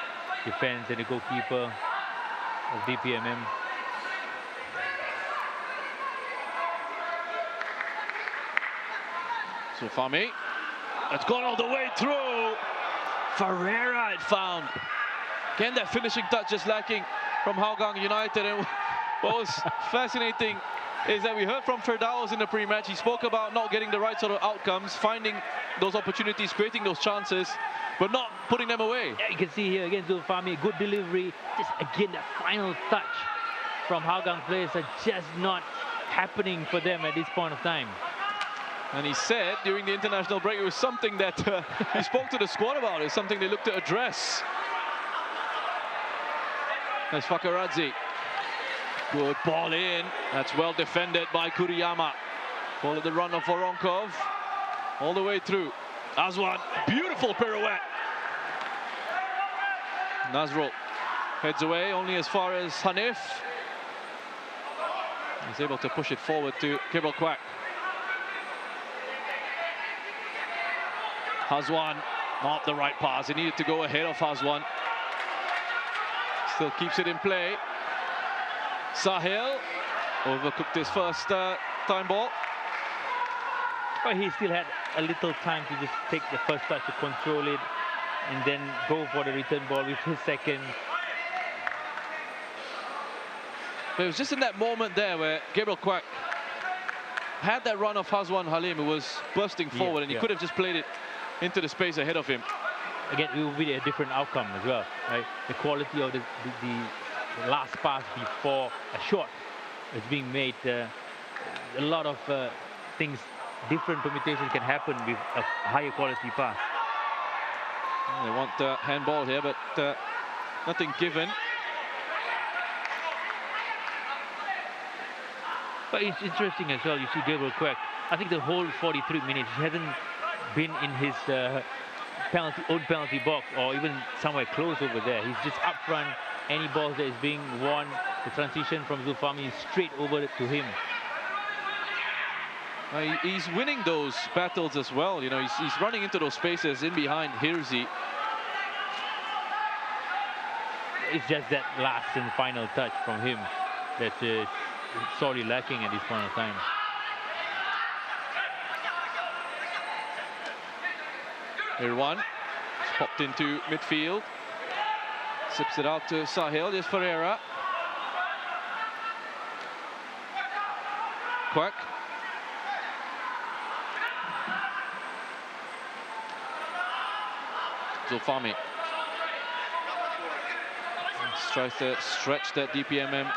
defense and the goalkeeper of DPMM. Zulfahmi. It's gone all the way through. Ferreira had found. Again, that finishing touch just lacking from Hougang United. And what was fascinating is that we heard from Firdaus in the pre-match. He spoke about not getting the right sort of outcomes, finding those opportunities, creating those chances, but not putting them away. Yeah, you can see here again Zulfahmi, good delivery. Just again, that final touch from Hougang players are just not happening for them at this point of time. And he said during the international break it was something that he spoke to the squad about. It's something they looked to address. That's Fakaradze. Good ball in. That's well defended by Kuriyama. Followed the run of Voronkov. All the way through. Azwan, beautiful pirouette. Nazrul heads away only as far as Hanif. He's able to push it forward to Gabriel Quek. Hazwan, not the right pass. He needed to go ahead of Hazwan. Still keeps it in play. Sahil overcooked his first time ball. But he still had a little time to just take the first touch to control it and then go for the return ball with his second. But it was just in that moment there where Gabriel Quek had that run of Hazwan Halim, who was bursting forward, and he could have just played it into the space ahead of him. Again, it will be a different outcome as well, right? The quality of the last pass before a shot is being made. A lot of things, different permutations can happen with a higher quality pass. They want handball here, but nothing given. But it's interesting as well, you see Gabriel Quek. I think the whole 43 minutes, he hasn't been in his own penalty box or even somewhere close over there. He's just up front. Any balls that is being won, the transition from Zulfahmi is straight over to him. He's winning those battles as well. You know, he's running into those spaces in behind Hirzi. It's just that last and final touch from him that is sorely lacking at this point of time. Irwan popped into midfield. Sips it out to Sahil. There's Ferreira. Quek. Zulfahmi tries to stretch that DPMM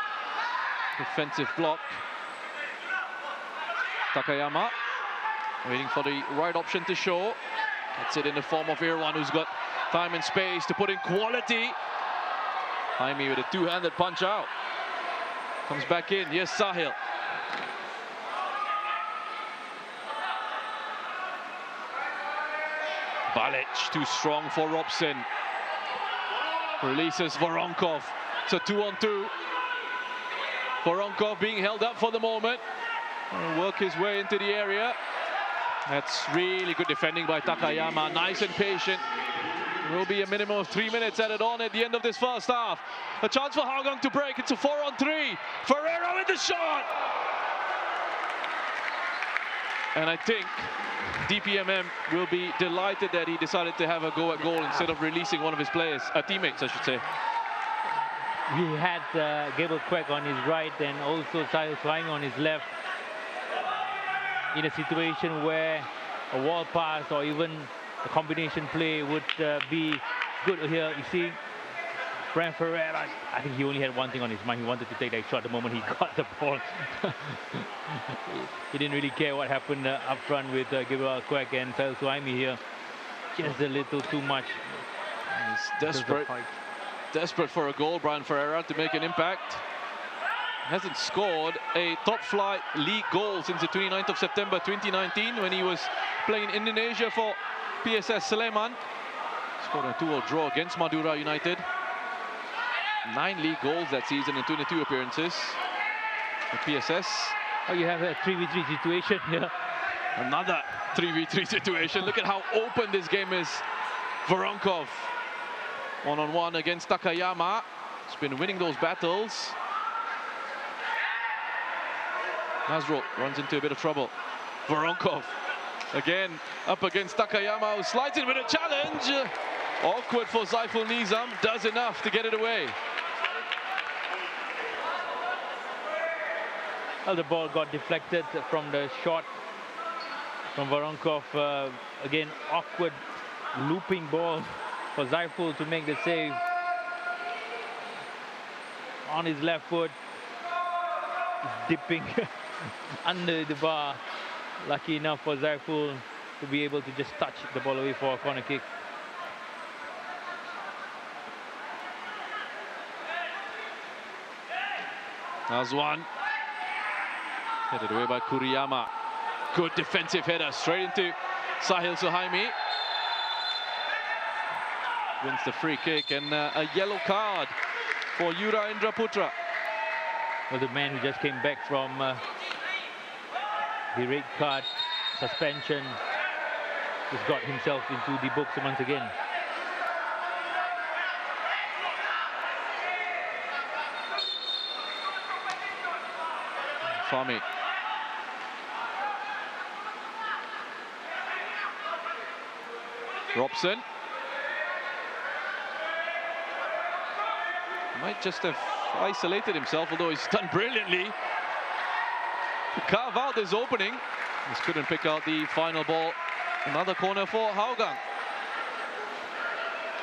defensive block. Takayama waiting for the right option to show. Gets it in the form of Irwan, who's got time and space to put in quality. Jaime with a two-handed punch out. Comes back in. Yes, Sahil. Balic too strong for Robson. Releases Voronkov. It's a 2-on-2. Voronkov being held up for the moment. Will work his way into the area. That's really good defending by Takayama. Nice and patient. Will be a minimum of 3 minutes added on at the end of this first half. A chance for Hougang to break. It's a 4-on-3. Ferreira with the shot. And I think DPMM will be delighted that he decided to have a go at goal instead of releasing one of his players, teammates, I should say. He had Gabriel Quack on his right and also Sahil Suhaimi on his left. In a situation where a wall pass or even a combination play would be good here. You see, Brian Ferreira, I think he only had one thing on his mind. He wanted to take that shot the moment he got the ball. He didn't really care what happened up front with Gabriel Quack and Sahil Suhaimi here. Just a little too much. He's desperate for a goal, Brian Ferreira, to make an impact. Hasn't scored a top-flight league goal since the 29th of September 2019 when he was playing in Indonesia for PSS Sleman. Scored a 2-2 draw against Madura United. 9 league goals that season in 22 appearances at PSS. Oh, you have a 3v3 situation here. Another 3v3 situation. Look at how open this game is. Voronkov, one-on-one against Takayama. He's been winning those battles. Nazrul runs into a bit of trouble. Voronkov again up against Takayama, who slides in with a challenge. Awkward for Zaiful Nizam, does enough to get it away. Well, the ball got deflected from the shot from Voronkov. Again, awkward looping ball for Zaiful to make the save. On his left foot, dipping under the bar. Lucky enough for Zaiful to be able to just touch the ball away for a corner kick. Azwan. Headed away by Kuriyama. Good defensive header straight into Sahil Suhaimi. Wins the free kick and a yellow card for Yura Indraputra. Well, the man who just came back from the red card suspension has got himself into the books once again. Fahmi. Robson. Might just have isolated himself, although he's done brilliantly to carve out this opening. Just couldn't pick out the final ball. Another corner for Hougang.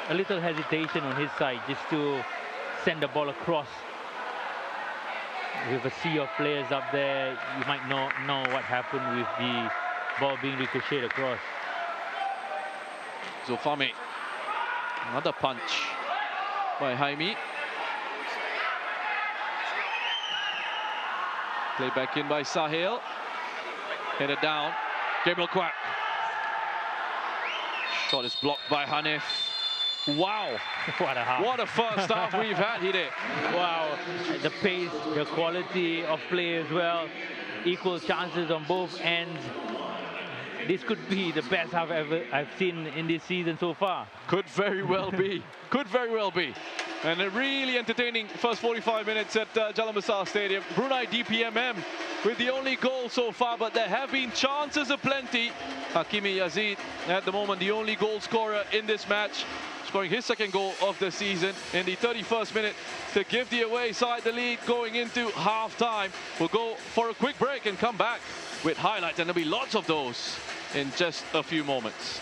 A little hesitation on his side just to send the ball across. With a sea of players up there, you might not know what happened with the ball being ricocheted across. Zulfami. Another punch by Jaime. Play back in by Sahil. Headed down. Gabriel Quack. Shot is blocked by Hanif. Wow. What a half. What a first half we've had here. Wow. The pace, the quality of play as well. Equal chances on both ends. This could be the best half I've seen in this season so far. Could very well be. Could very well be. And a really entertaining first 45 minutes at Jalan Besar Stadium. Brunei DPMM with the only goal so far, but there have been chances aplenty. Hakimi Yazid, at the moment, the only goal scorer in this match, scoring his second goal of the season in the 31st minute to give the away side the lead going into half-time. We'll go for a quick break and come back with highlights, and there'll be lots of those in just a few moments.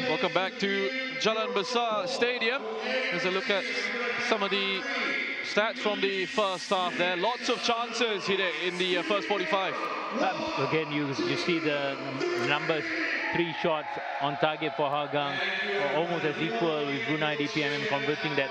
Welcome back to Jalan Besar Stadium. As a look at some of the stats from the first half there. Lots of chances here in the first 45. Again, you see the numbers. 3 shots on target for Hougang, almost as equal with Brunei DPMM converting that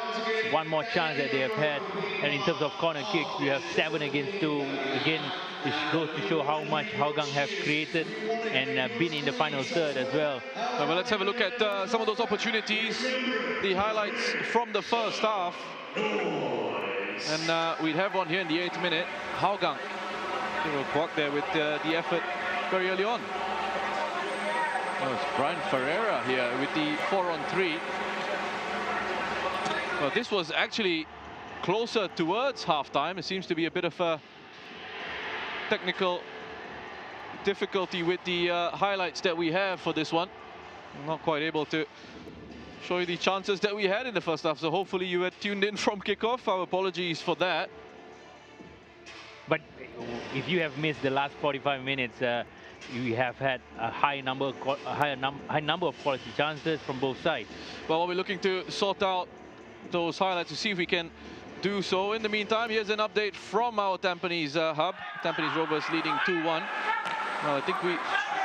one more chance that they have had. And in terms of corner kicks, we have 7 against 2. Again, it goes to show how much Hougang have created and been in the final third as well. Well, let's have a look at some of those opportunities, the highlights from the first half. And we'd have one here in the 8th minute. Hougang, Kwak there with the effort very early on. Oh, it's Brian Ferreira here with the 4-on-3. Well, this was actually closer towards half-time. It seems to be a bit of a technical difficulty with the highlights that we have for this one. I'm not quite able to show you the chances that we had in the first half, so hopefully you had tuned in from kickoff. Our apologies for that. But if you have missed the last 45 minutes, you have had a high number of quality chances from both sides. Well, we're looking to sort out those highlights to see if we can do so. In the meantime, here's an update from our Tampines hub. Tampines Rovers leading 2-1. Well, I think we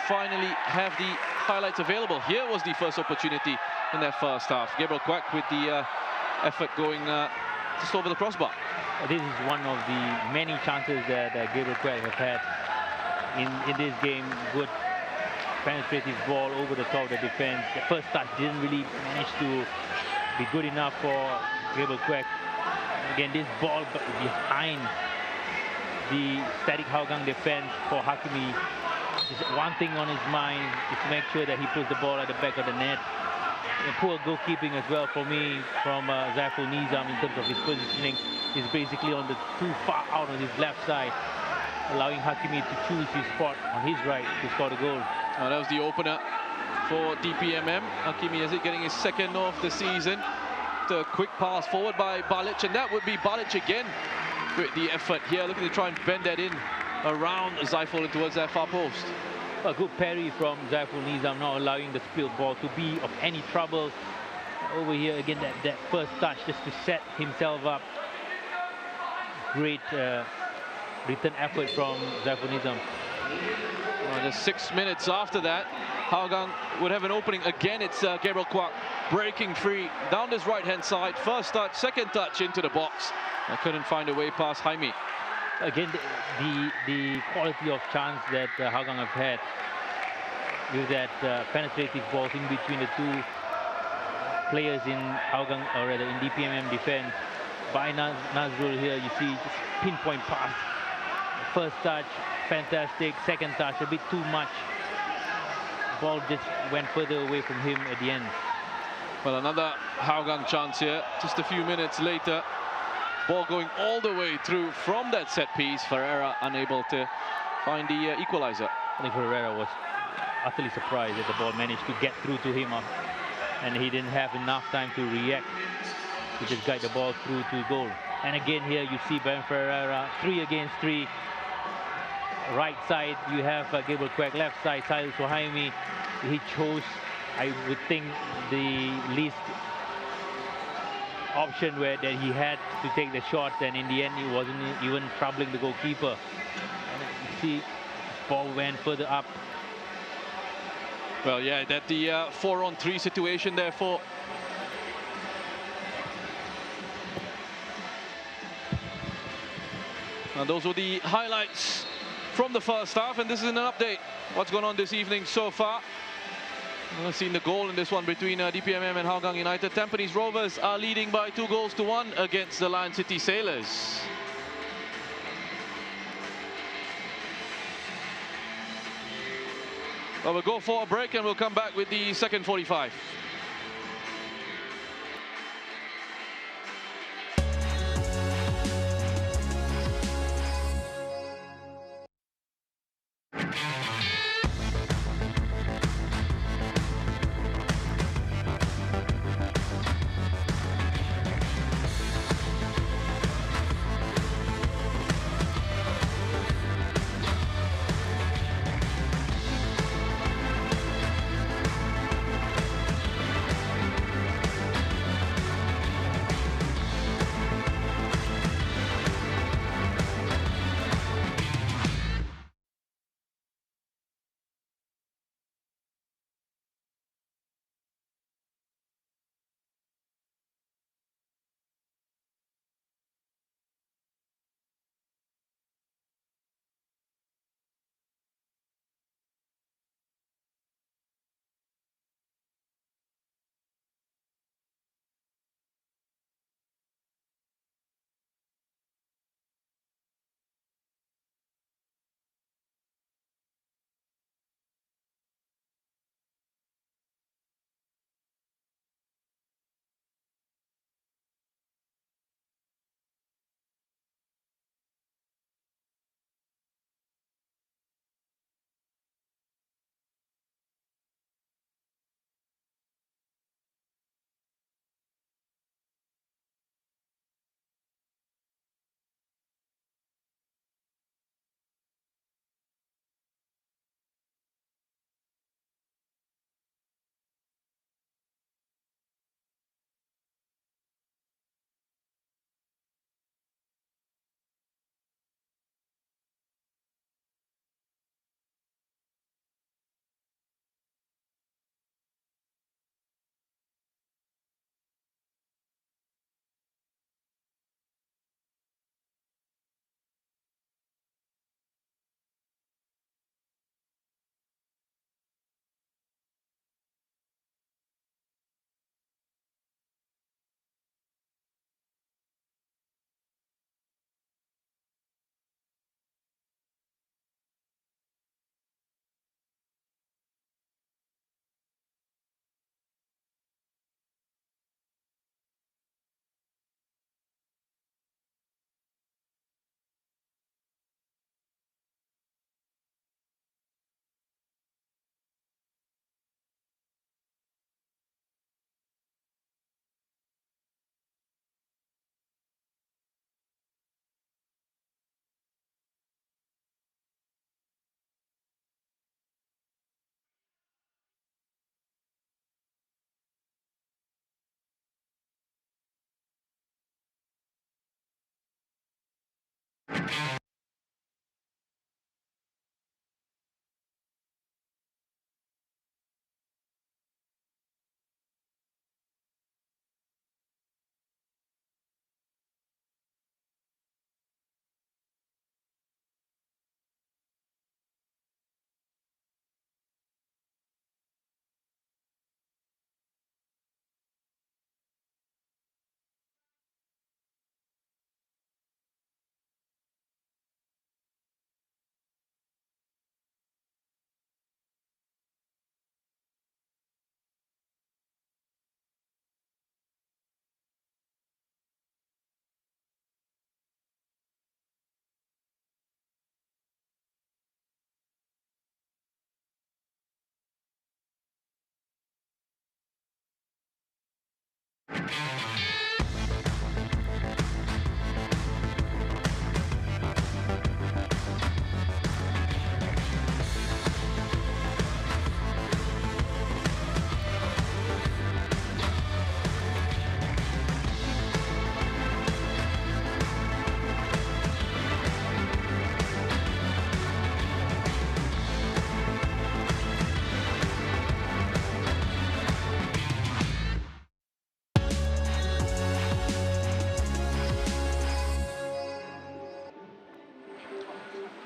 finally have the highlights available. Here was the first opportunity in that first half. Gabriel Kwak with the effort going just over the crossbar. This is one of the many chances that Gabriel Kwak have had in this game. Good penetrative ball over the top of the defense. The first touch didn't really manage to be good enough for Gabriel Kwak. Again, this ball behind the static Hougang defense for Hakimi. Just one thing on his mind is to make sure that he puts the ball at the back of the net. And poor goalkeeping as well for me from Zaiful Nizam in terms of his positioning. He's basically on the too far out on his left side, allowing Hakimi to choose his spot on his right to score the goal. Oh, that was the opener for DPMM. Hakimi is getting his second of the season. The quick pass forward by Balic, and that would be Balic again with the effort here, looking to try and bend that in around Zaiful and towards that far post. A good parry from Zaiful Nizam, not allowing the spilled ball to be of any trouble. Over here again, that first touch just to set himself up. Great return effort from Zaiful Nizam. Well, just 6 minutes after that, Hougang would have an opening again. It's Gabriel Kwak breaking free down this right-hand side. First touch, second touch into the box. I couldn't find a way past Jaime. Again, the quality of chance that Hougang have had with that penetrative balls in between the two players in Hougang, or rather in DPMM defense. By Nazrul here, you see just pinpoint pass. First touch, fantastic. Second touch, a bit too much. Ball just went further away from him at the end. Well, another Hougang chance here. Just a few minutes later, ball going all the way through from that set piece. Ferreira unable to find the equalizer. I think Ferreira was utterly surprised that the ball managed to get through to him, and he didn't have enough time to react to just guide the ball through to goal. And again here you see Ben Ferreira, 3 against 3. Right side you have Gabriel Kwak, left side Sahil Suhaimi. He chose, I would think, the least option that he had to take the shots, and in the end he wasn't even troubling the goalkeeper. And you see ball went further up. Well, yeah, that the 4-on-3 situation therefore. And those were the highlights from the first half, and this is an update. What's going on this evening so far? We've seen the goal in this one between DPMM and Hougang United. Tampines Rovers are leading by 2-1 against the Lion City Sailors. Well, we'll go for a break and we'll come back with the second 45.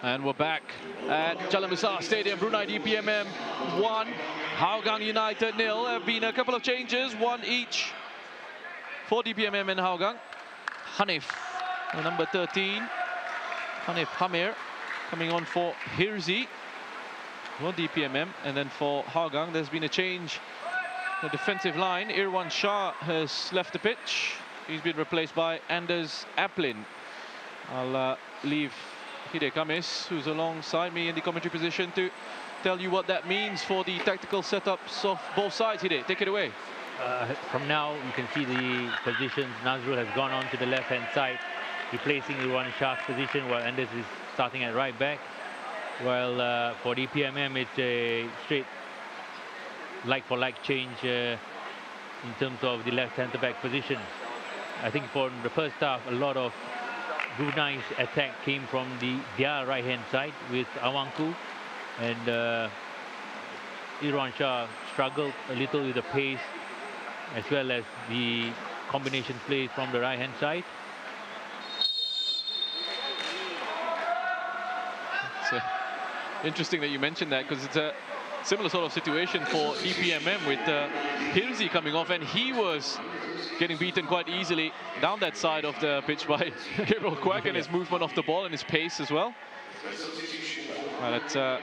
And we're back at Jalan Besar Stadium, Brunei. DPMM 1, Hougang United 0. There have been a couple of changes, one each for DPMM and Hougang. Hanif, number 13. Hanif Hamir coming on for Hirzi. for DPMM. And then for Hougang, there's been a change. The defensive line, Irwan Shah has left the pitch. He's been replaced by Anders Aplin. I'll leave Hide Kamis, who's alongside me in the commentary position, to tell you what that means for the tactical setups of both sides. Hide, take it away. From now, you can see the positions. Nazrul has gone on to the left-hand side, replacing Irwan Shah's position, while Anders is starting at right back. While for DPMM, it's a straight like-for-like change in terms of the left centre-back position. I think for the first half, a lot of Brunei's attack came from their right-hand side with Awangku, and Irwan Shah struggled a little with the pace as well as the combination plays from the right-hand side. It's interesting that you mentioned that, because it's a similar sort of situation for DPMM with Hirzi coming off, and he was getting beaten quite easily down that side of the pitch by Gabriel Quack and his movement off the ball and his pace as well. That's a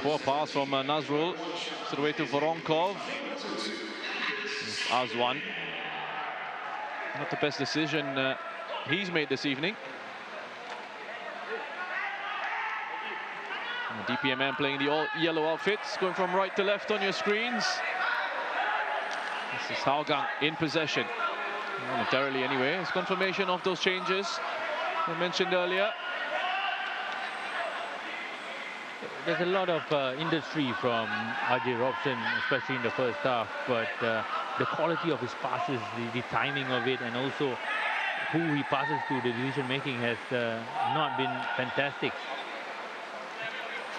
poor pass from Nazrul, to the way to Voronkov. Azwan. Not the best decision he's made this evening. DPMM playing the all-yellow outfits, going from right to left on your screens. This is Hougang in possession, momentarily anyway. It's confirmation of those changes I mentioned earlier. There's a lot of industry from Ajay Robson, especially in the first half, but the quality of his passes, the timing of it, and also who he passes to, the decision making has not been fantastic.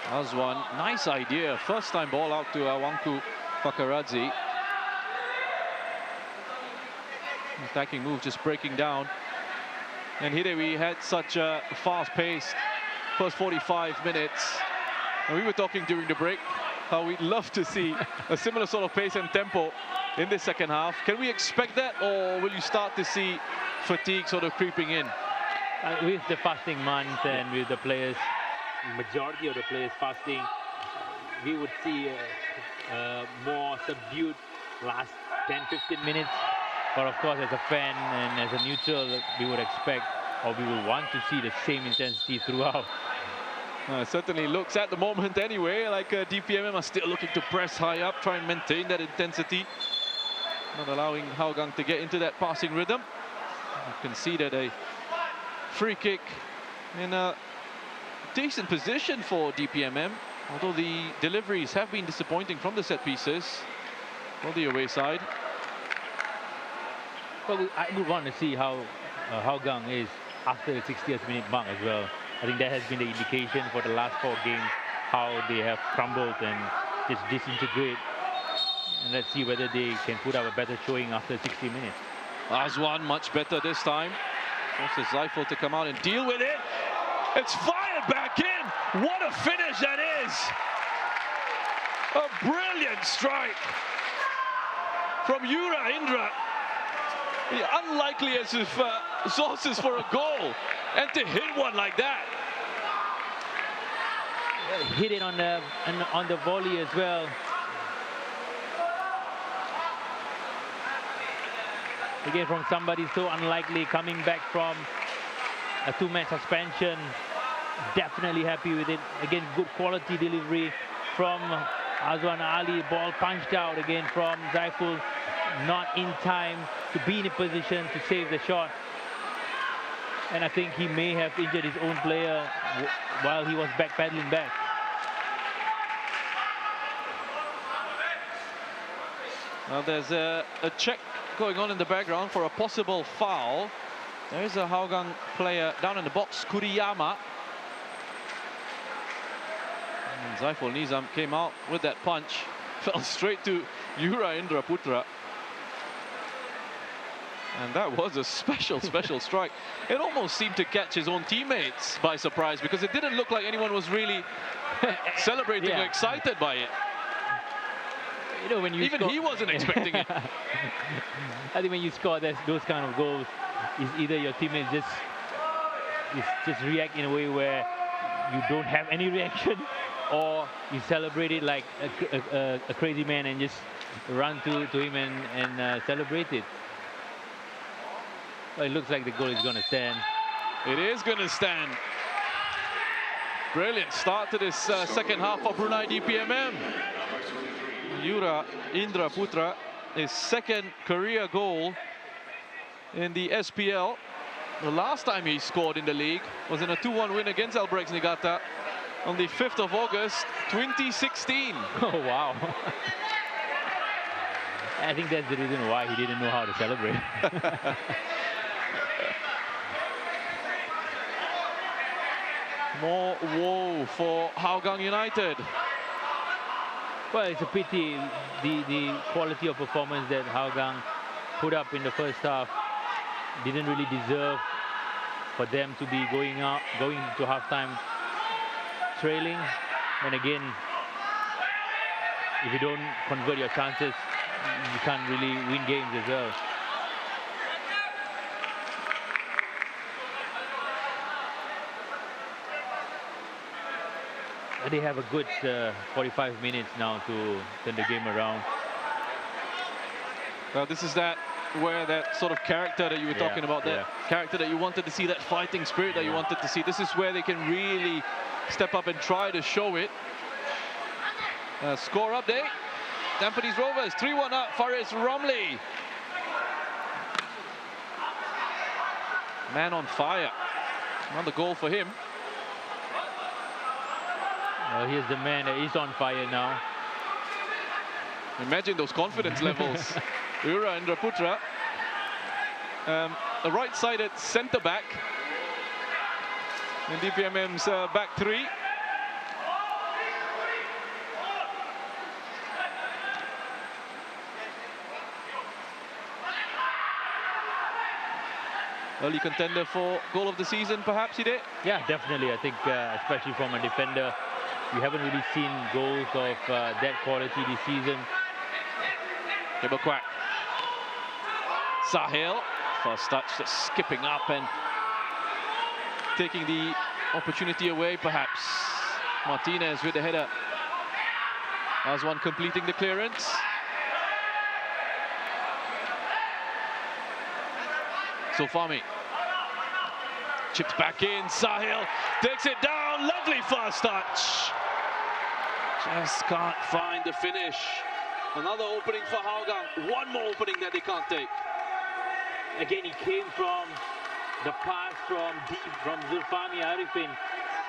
Azwan, nice idea. First time ball out to Awangku Pakaradze. Attacking move just breaking down. And here we had such a fast-paced first 45 minutes. And we were talking during the break how we'd love to see a similar sort of pace and tempo in the second half. Can we expect that, or will you start to see fatigue sort of creeping in? With the fasting month and with the players, majority of the players fasting, we would see a more subdued last 10-15 minutes. But of course, as a fan and as a neutral, we would expect, or we will want to see the same intensity throughout. It certainly looks at the moment anyway like DPMM are still looking to press high up, try and maintain that intensity, not allowing Hougang to get into that passing rhythm. You can see that a free kick in a decent position for DPMM, although the deliveries have been disappointing from the set pieces on the away side. Well, I would want to see how Hougang is after the 60th minute mark as well. I think that has been the indication for the last 4 games, how they have crumbled and just disintegrate. And let's see whether they can put up a better showing after 60 minutes. Azwan much better this time. Forces Zeifel to come out and deal with it. It's fired back in. What a finish that is. A brilliant strike from Yura Indra. Unlikely as if sources for a goal, and to hit one like that. Hit it on the volley as well. Again, from somebody so unlikely, coming back from a 2-match suspension. Definitely happy with it. Again, good quality delivery from Azwan Ali. Ball punched out again from Zaiful. Not in time to be in a position to save the shot. And I think he may have injured his own player while he was paddling back. Well, there's a check going on in the background for a possible foul. There is a Hougang player down in the box, Kuriyama. And Zaiful Nizam came out with that punch. Fell straight to Yura Indra Putra. And that was a special strike. It almost seemed to catch his own teammates by surprise, because it didn't look like anyone was really celebrating or excited by it. You know, when you Even he wasn't expecting it. I think when you score those kind of goals, it's either your teammates just react in a way where you don't have any reaction, or you celebrate it like a crazy man and just run to him and celebrate it. Well, it looks like the goal is going to stand. It is going to stand. Brilliant start to this second half for Brunei DPMM. Indra Putra, his second career goal in the SPL. The last time he scored in the league was in a 2-1 win against Albrechts Niigata on the 5th of August, 2016. Oh, wow. I think that's the reason why he didn't know how to celebrate. More woe for Hougang United. Well, it's a pity the quality of performance that Hougang put up in the first half didn't really deserve for them to be going to halftime trailing. And again, if you don't convert your chances, you can't really win games as well. They have a good 45 minutes now to turn the game around. Well, this is where that sort of character that you were talking about, that character that you wanted to see, that fighting spirit that you wanted to see. This is where they can really step up and try to show it. Score update. Tampines Rovers 3-1 up. Faris Romley. Man on fire. Another goal for him. Well, here's the man that is on fire now. Imagine those confidence levels. Indra Putra, a right-sided centre-back in DPMM's back three. Early contender for goal of the season, perhaps, he did? Yeah, definitely. I think, especially from a defender, we haven't really seen goals of that quality this season. Quack. Sahil, first touch, just skipping up and taking the opportunity away, perhaps. Martinez with the header. As one completing the clearance. Sofami. Chipped back in, Sahil takes it down, lovely first touch. Just can't find the finish. Another opening for Hougang, one more opening that they can't take. Again, he came from the pass from deep from Zulfami Arifin.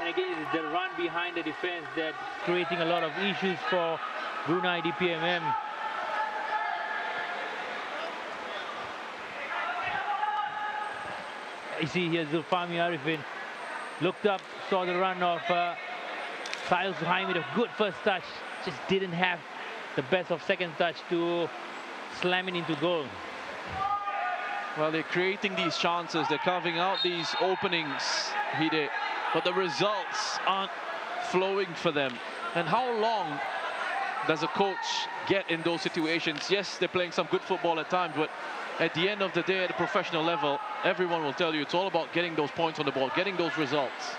And again, it's the run behind the defense that's creating a lot of issues for Brunei DPMM. You see here Zulfami Arifin looked up, saw the run of Sahil Suhaimi with a good first touch. Just didn't have the best of second touch to slam it into goal. Well, they're creating these chances, they're carving out these openings, Hide, but the results aren't flowing for them. And how long does a coach get in those situations? Yes, they're playing some good football at times, but at the end of the day, at the professional level, everyone will tell you it's all about getting those points on the board, getting those results.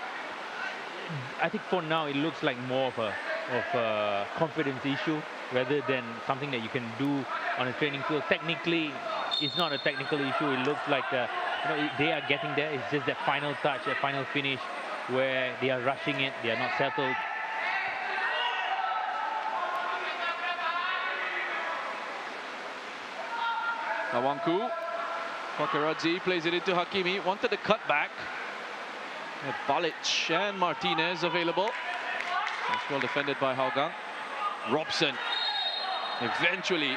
I think for now, it looks like more of a confidence issue rather than something that you can do on a training field. Technically, it's not a technical issue. It looks like they are getting there. It's just that final touch, that final finish where they are rushing it. They are not settled. Awangku, Pakaradzi plays it into Hakimi, wanted to cut back. Balic and Martinez available. That's well defended by Hougang. Robson eventually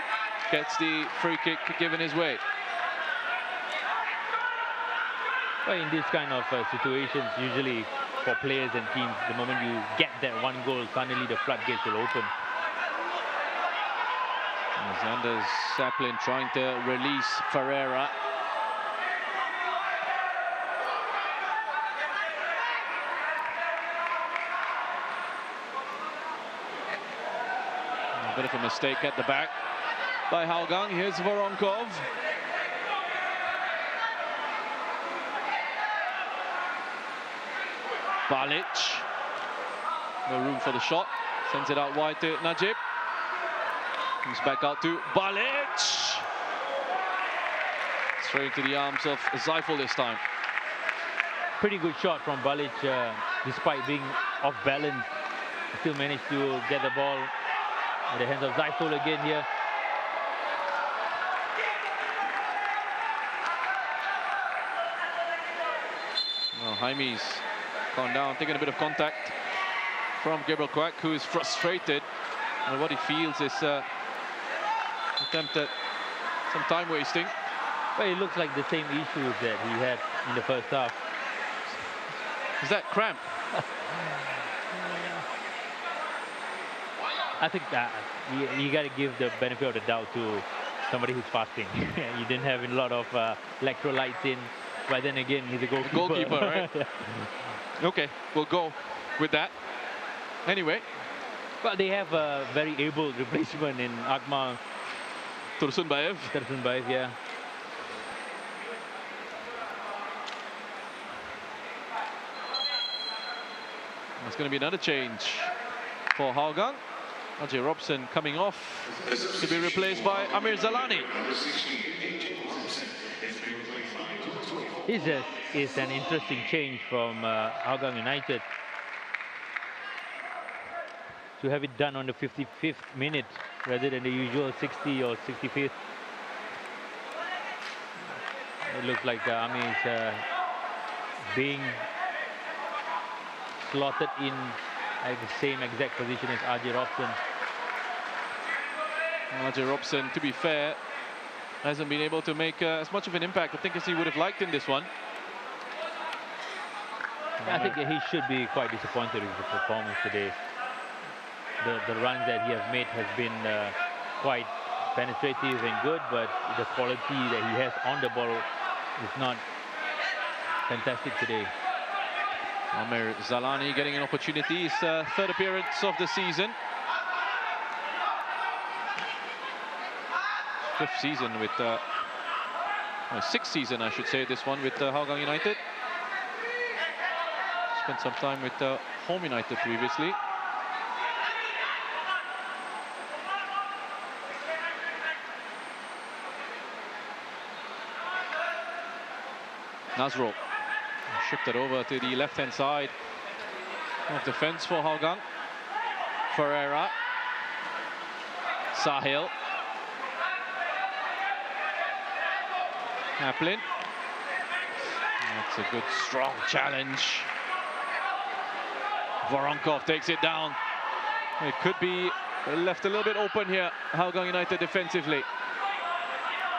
gets the free kick given his way. Well, in this kind of situations, usually for players and teams, the moment you get that one goal, suddenly the floodgates will open. Xander Saplin trying to release Ferreira. A bit of a mistake at the back by Hougang. Here's Voronkov. Balic. No room for the shot. Sends it out wide to Najib. Comes back out to Balic. Straight into the arms of Zaiful this time. Pretty good shot from Balic, despite being off balance. Still managed to get the ball in the hands of Zaiful again here. Well, Jaime's gone down, taking a bit of contact from Gabriel Quack, who is frustrated. And what he feels is attempt at some time wasting. Well, it looks like the same issues that he had in the first half. Is that cramp? I think that you got to give the benefit of the doubt to somebody who's fasting. You didn't have a lot of electrolytes in, but then again, he's a goalkeeper. Goalkeeper, right? Okay, we'll go with that. Anyway. Well, they have a very able replacement in Akmal Tursunbaev. Tursunbaev, yeah. There's going to be another change for Hougang. Ajay Robson coming off to be replaced by Amir Zalani. This is an interesting change from Hougang United. To have it done on the 55th minute rather than the usual 60 or 65th. It looks like Amir is being slotted in at the same exact position as Ajay Robson. Ajay Robson, to be fair, hasn't been able to make as much of an impact, I think, as he would have liked in this one. I think he should be quite disappointed with the performance today. The runs that he has made has been quite penetrative and good, but the quality that he has on the ball is not fantastic today. Amir Zalani getting an opportunity, his third appearance of the season. Fifth season with, sixth season I should say, this one with Hougang United. Spent some time with Home United previously. Nazrul shifted over to the left-hand side of the fence for Hougang. Ferreira. Sahil. Haplin. That's a good, strong challenge. Voronkov takes it down. It could be left a little bit open here, Hougang United defensively.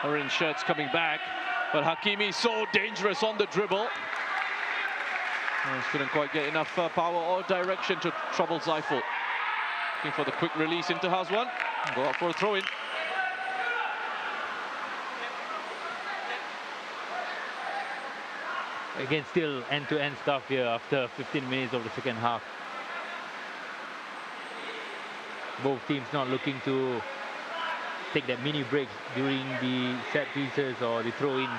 Orange shirts coming back, but Hakimi so dangerous on the dribble. Couldn't quite get enough power or direction to trouble Zaiful. Looking for the quick release into Hazwan. Go out for a throw-in. Again, still end-to-end stuff here after 15 minutes of the second half. Both teams not looking to take that mini break during the set pieces or the throw-in.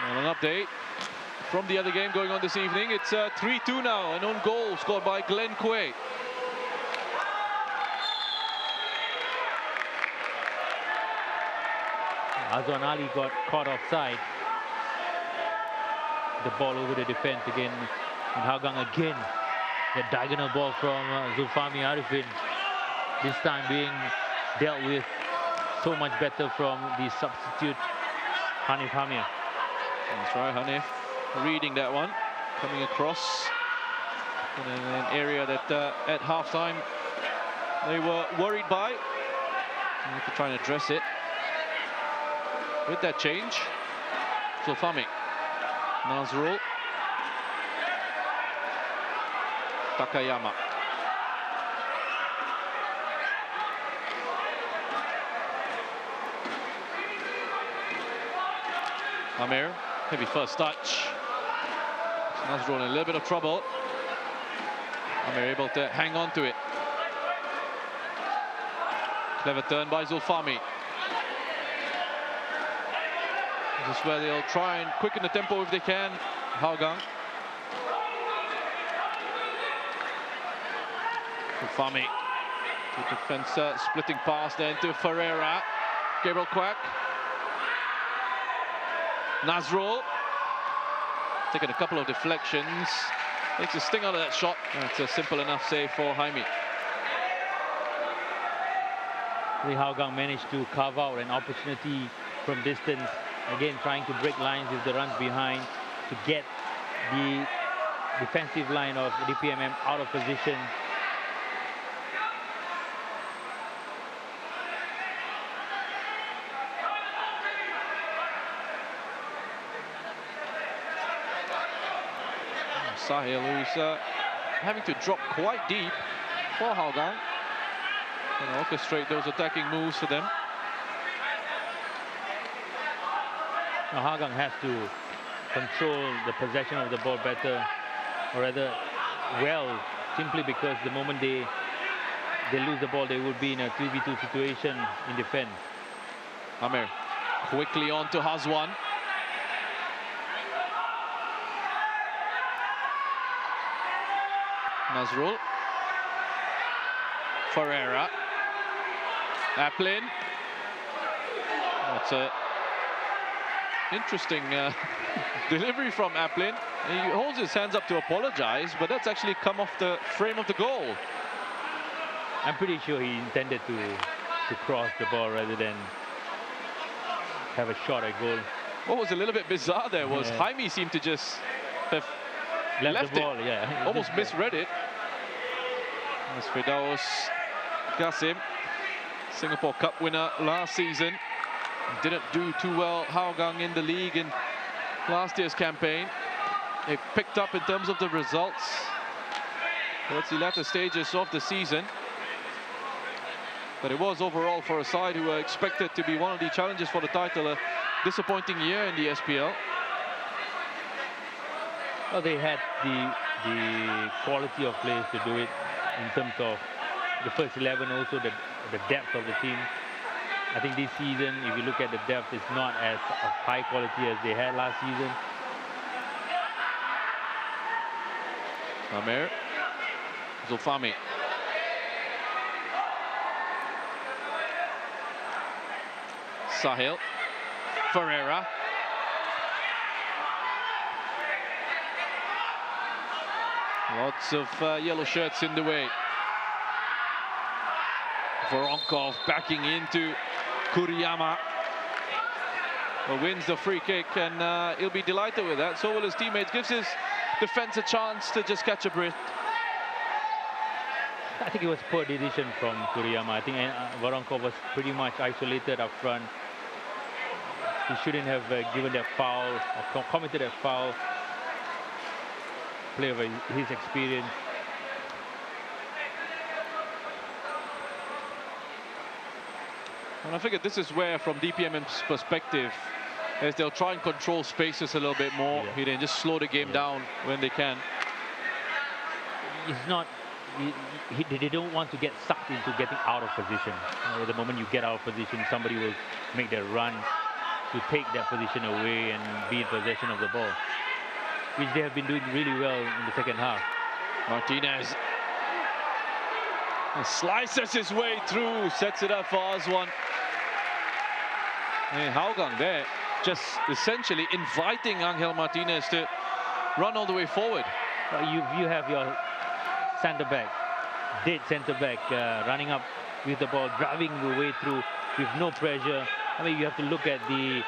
Well, an update from the other game going on this evening. It's 3-2 now, an own goal scored by Glenn Quay. Azwan Ali got caught offside. The ball over the defense again. And Hougang again. The diagonal ball from Zulfami Arifin. This time being dealt with so much better from the substitute Hanif Hamir. That's right, Hanif reading that one. Coming across in an area that at half-time they were worried by. They need to try and address it. With that change, Zulfami, Nazrul, Takayama. Amir, heavy first touch. Nazrul in a little bit of trouble. Amir able to hang on to it. Clever turn by Zulfami. This is where they'll try and quicken the tempo if they can. Hougang. Fami. The defense splitting pass there into Ferreira. Gabriel Quack. Nazrul. Taking a couple of deflections. Takes a sting out of that shot. That's a simple enough save for Jaime. The Hougang managed to carve out an opportunity from distance. Again, trying to break lines with the runs behind to get the defensive line of DPMM out of position. Sahil, who's having to drop quite deep for Hougang and orchestrate those attacking moves for them. Now Hougang has to control the possession of the ball better, or rather well, simply because the moment they lose the ball, they would be in a 3v2 situation in defense. Amir quickly on to Hazwan. Nazrul. Ferreira. Aplin. That's a interesting delivery from Aplin. He holds his hands up to apologize, but that's actually come off the frame of the goal. I'm pretty sure he intended to cross the ball rather than have a shot at goal. What was a little bit bizarre there was Jaime seemed to just have left the ball, it. yeah. Almost misread it. As Firdaus Qasim, Singapore Cup winner last season. Didn't do too well, Hougang, in the league in last year's campaign. They picked up in terms of the results towards the latter stages of the season. But it was overall, for a side who were expected to be one of the challengers for the title, a disappointing year in the SPL. Well, they had the quality of players to do it in terms of the first 11, also the depth of the team. I think this season, if you look at the depth, it's not as of high quality as they had last season. Amir. Zulfami. Sahil. Ferreira. Lots of yellow shirts in the way. Voronkov backing into Kuriyama. Well, wins the free kick, and he'll be delighted with that. So will his teammates. Gives his defense a chance to just catch a breath. I think it was poor decision from Kuriyama. I think Voronkov was pretty much isolated up front. He shouldn't have given that foul or committed that foul. Player of his experience. And I figured this is where, from DPMM's perspective, as they'll try and control spaces a little bit more, then just slow the game down when they can. It's not. They don't want to get sucked into getting out of position. The moment you get out of position, somebody will make their run to take that position away and be in possession of the ball, which they have been doing really well in the second half. Martinez slices his way through, sets it up for Azwan. And Hougang there, just essentially inviting Angel Martinez to run all the way forward. You have your centre-back, dead centre-back, running up with the ball, driving the way through with no pressure. I mean, you have to look at the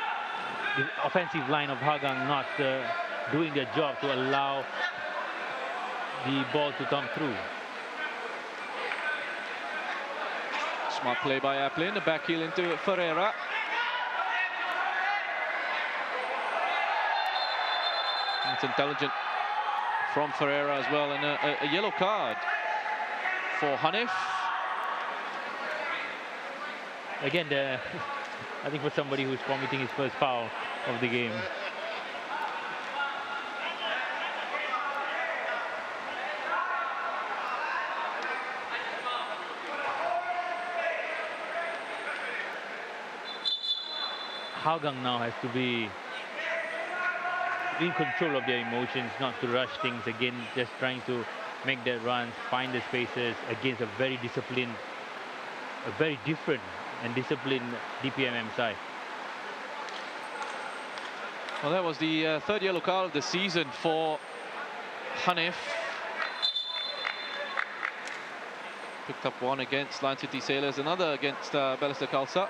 offensive line of Hougang not doing their job to allow the ball to come through. Smart play by Aplin, the back heel into Ferreira. It's intelligent from Ferreira as well, and a yellow card for Hanif. Again, I think for somebody who's committing his first foul of the game. Hougang now has to be in control of their emotions, not to rush things again, just trying to make their runs, find the spaces against a very disciplined, a very different and disciplined DPMM side. Well, that was the third yellow card of the season for Hanif. Picked up one against Lion City Sailors, another against Balestier Khalsa.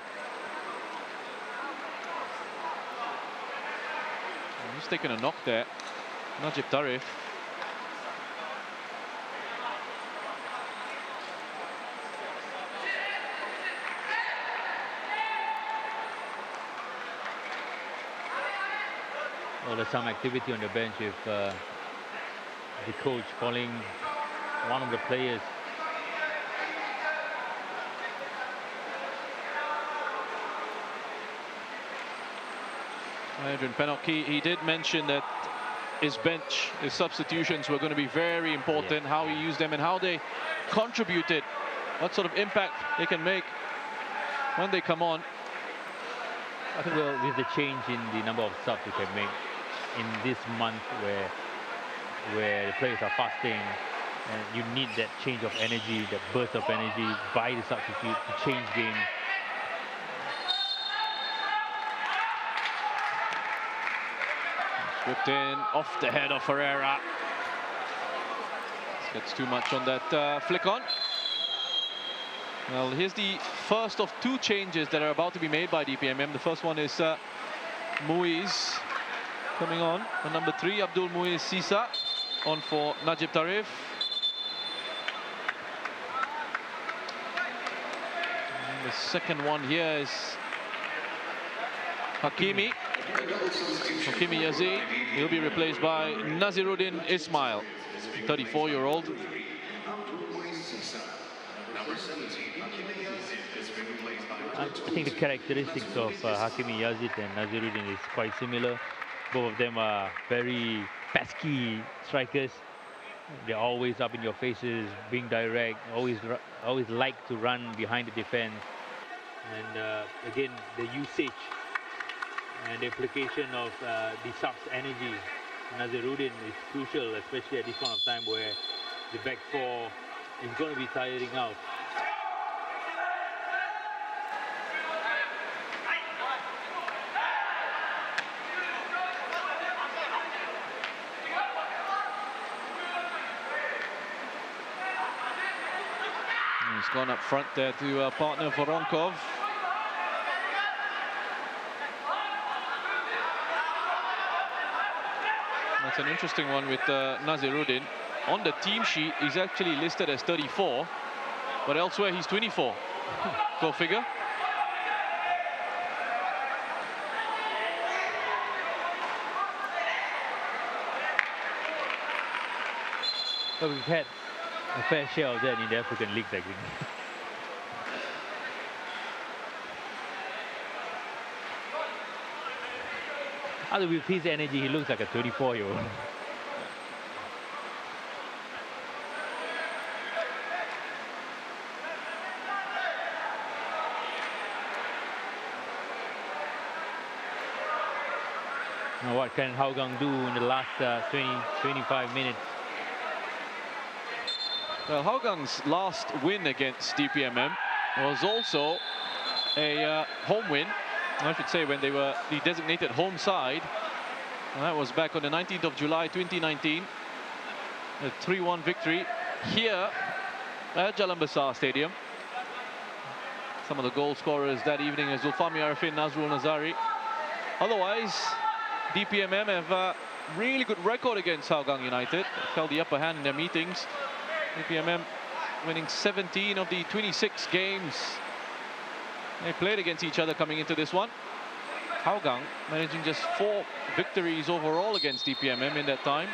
He's taken a knock there, Najib Tarif. Well, there's some activity on the bench with the coach calling one of the players. Adrian Pennock, he did mention that his bench, his substitutions were going to be very important, how he used them and how they contributed, what sort of impact they can make when they come on. I think with the change in the number of subs you can make in this month where the players are fasting, and you need that change of energy, that burst of energy by the substitute to change game. Whipped in off the head of Ferreira. This gets too much on that flick on. Well, here's the first of two changes that are about to be made by DPMM. The first one is Muiz coming on number 3, Abdul Muiz Sisa on for Najib Tarif. And the second one here is Hakimi Yazid. He'll be replaced by Naziruddin Ismail, 34-year-old. I think the characteristics of Hakimi Yazid and Naziruddin is quite similar. Both of them are very pesky strikers. They're always up in your faces, being direct, always like to run behind the defense. And again, the usage and the application of the sub's energy, Naziruddin, is crucial, especially at this point of time where the back four is going to be tiring out. He's gone up front there to partner Voronkov. That's an interesting one with Naziruddin. On the team sheet, he's actually listed as 34, but elsewhere he's 24. Go figure. But we've had a fair share of that in the African leagues, I think. Other with his energy, he looks like a 34-year-old. Now what can Hougang do in the last 20-25 minutes? Well, Hougang's last win against DPMM was also a home win. I should say when they were the designated home side. And that was back on the 19th of July 2019. A 3-1 victory here at Jalan Besar Stadium. Some of the goal scorers that evening is Zulfami Arifin, Nazrul Nazari. Otherwise, DPMM have a really good record against Hougang United. They held the upper hand in their meetings. DPMM winning 17 of the 26 games they played against each other coming into this one. Hougang managing just 4 victories overall against DPMM in that time.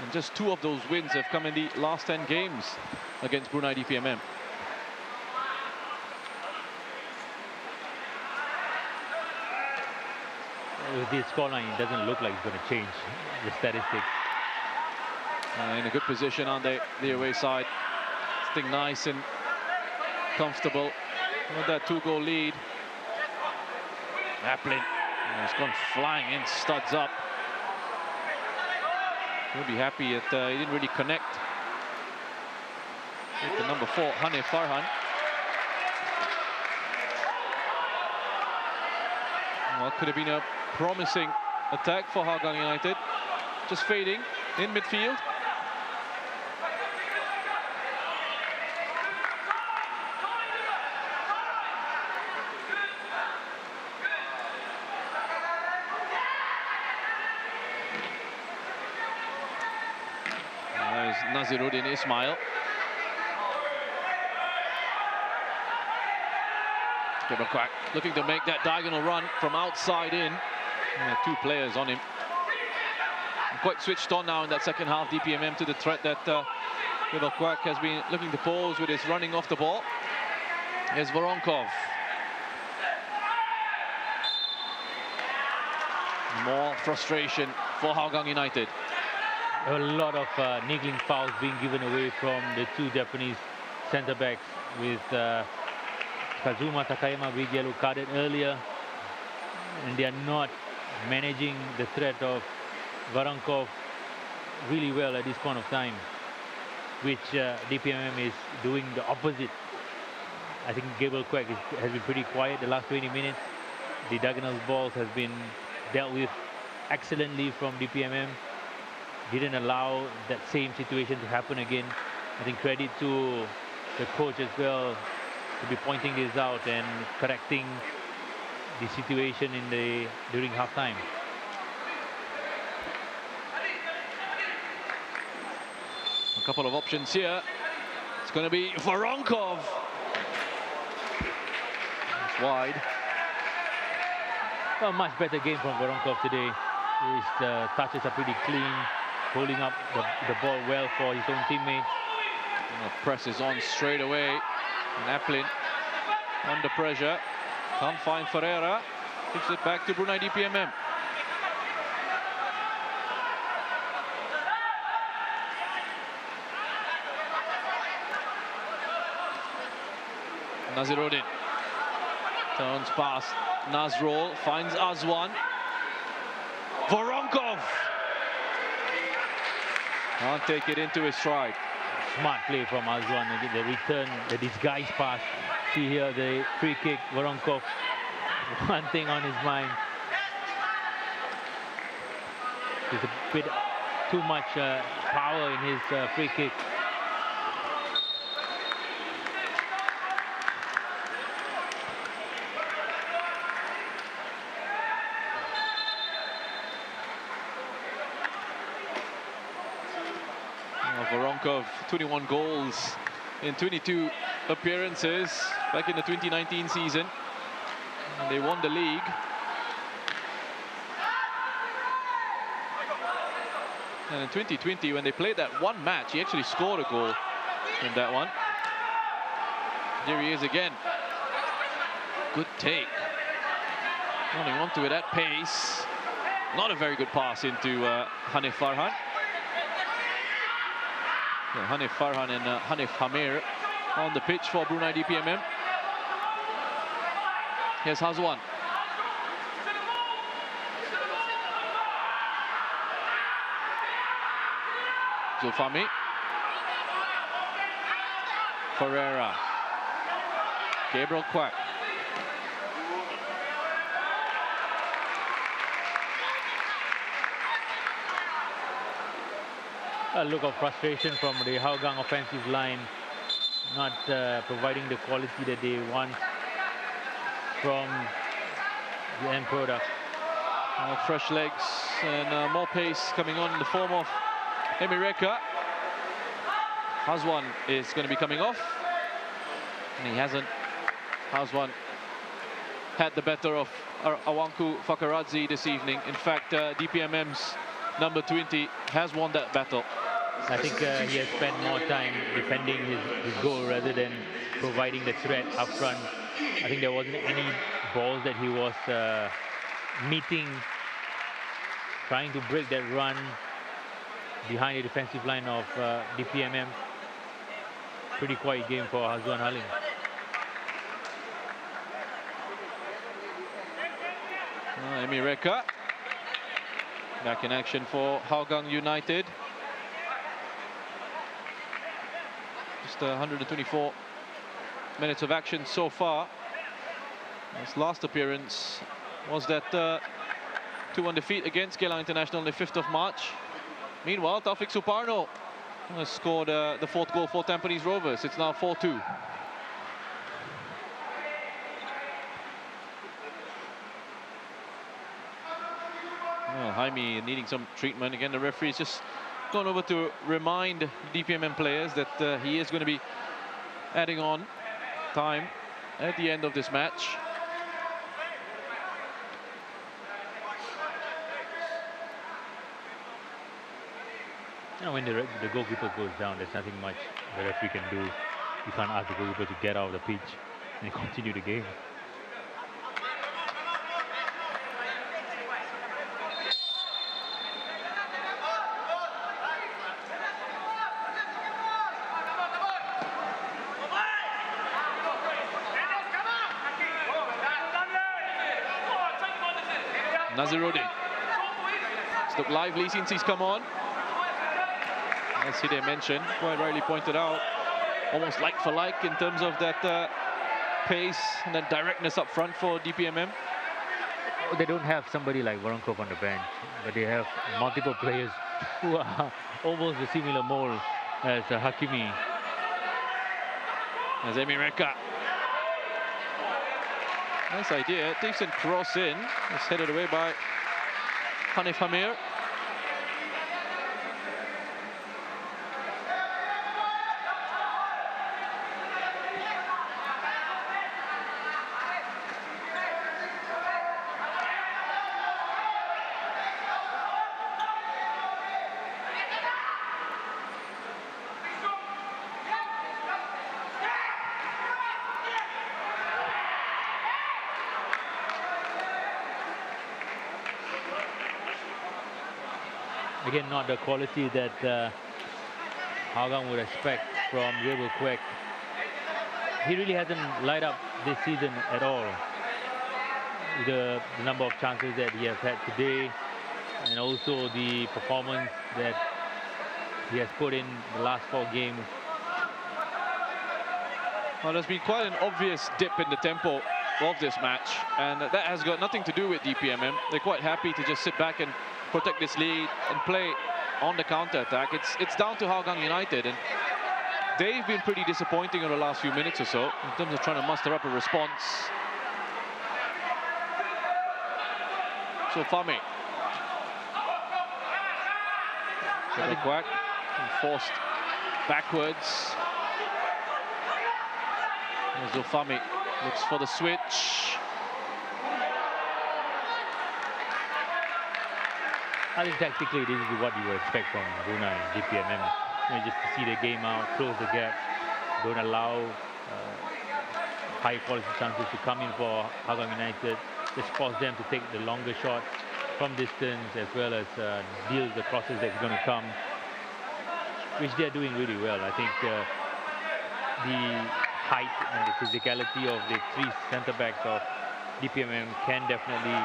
And just 2 of those wins have come in the last 10 games against Brunei DPMM. With this scoreline, it doesn't look like it's going to change the statistics. In a good position on the away side. Sitting nice and comfortable with that 2-goal lead. Applin He's gone flying in, studs up. He'll be happy that he didn't really connect with the number 4, Hanif Farhan. Well, could have been a promising attack for Hougang United. Just fading in midfield. There's Naziruddin Ismail. Quack looking to make that diagonal run from outside in. Yeah, 2 players on him. Quite switched on now in that second half, DPMM, to the threat that Quack has been looking to pose with his running off the ball. Here's Voronkov. More frustration for Hougang United. There were a lot of niggling fouls being given away from the 2 Japanese centre-backs, with Kazuma Takayama being yellow carded earlier, and they are not managing the threat of Voronkov really well at this point of time, which DPMM is doing the opposite. I think Gabriel Quack has been pretty quiet the last 20 minutes. The diagonal balls has been dealt with excellently from DPMM. Didn't allow that same situation to happen again. I think credit to the coach as well to be pointing this out and correcting the situation during halftime. A couple of options here. It's going to be Voronkov. It's wide. A much better game from Voronkov today. His touches are pretty clean, holding up the ball well for his own teammates. And the press is on straight away. And Aplin under pressure. Can't find Ferreira. Gives it back to Brunei DPMM. Naziruddin turns past Nazrol, finds Azwan. Voronkov can't take it into his stride. Smart play from Azwan. The return, the disguise pass. See here the free kick. Voronkov, one thing on his mind. There's a bit too much power in his free kick. Voronkov, 21 goals in 22 appearances back in the 2019 season. And they won the league. And in 2020, when they played that one match, he actually scored a goal in that one. Here he is again. Good take. Running onto it at pace. Not a very good pass into Hanif Farhan. Yeah, Hanif Farhan and Hanif Hamir on the pitch for Brunei DPMM. Here's Hazwan. Zulfami. Ferreira. Gabriel Quack. A look of frustration from the Hougang offensive line, not providing the quality that they want from the end product. Fresh legs and more pace coming on in the form of Emireka. Hazwan is going to be coming off, and he hasn't. Hazwan had the better of Awanku Fakaradze this evening. In fact, DPMM's number 20 has won that battle. I think he has spent more time defending his goal rather than providing the threat up front. I think there wasn't any balls that he was meeting, trying to break that run behind the defensive line of DPMM. Pretty quiet game for Hazwan Halim. Emi Reka back in action for Hougang United. Just 124 minutes of action so far. His last appearance was that 2-1 defeat against Jalan International on the 5th of March. Meanwhile, Taufik Suparno has scored the 4th goal for Tampines Rovers. It's now 4-2. Well, Jaime needing some treatment. Again, the referee's just gone over to remind DPMM players that he is going to be adding on time at the end of this match. Now, when the goalkeeper goes down, there's nothing much the referee can do. You can't ask the goalkeeper to get out of the pitch and continue the game. Naziruddin. It's looked lively since he's come on. As Hide mentioned, quite rightly pointed out, almost like for like in terms of that pace and that directness up front for DPMM. They don't have somebody like Voronkov on the bench, but they have multiple players who are almost a similar mold as Hakimi. As Emi Reka. Nice idea, decent cross in. It's headed away by Hanif Hamir. Again, not the quality that Hougang would expect from Rebel Kwek. He really hasn't light up this season at all. The number of chances that he has had today, and also the performance that he has put in the last 4 games. Well, there's been quite an obvious dip in the tempo of this match, and that has got nothing to do with DPMM. They're quite happy to just sit back and protect this lead and play on the counter-attack. It's down to Hougang United, and they've been pretty disappointing in the last few minutes or so in terms of trying to muster up a response. So Fami. Quack forced backwards. Zofami looks for the switch. I think tactically this is what you would expect from Brunei DPMM. Just to see the game out, close the gap, don't allow high quality chances to come in for Hougang United. Just force them to take the longer shots from distance, as well as deal with the crosses that's going to come, which they're doing really well. I think the height and the physicality of the 3 centre-backs of DPMM can definitely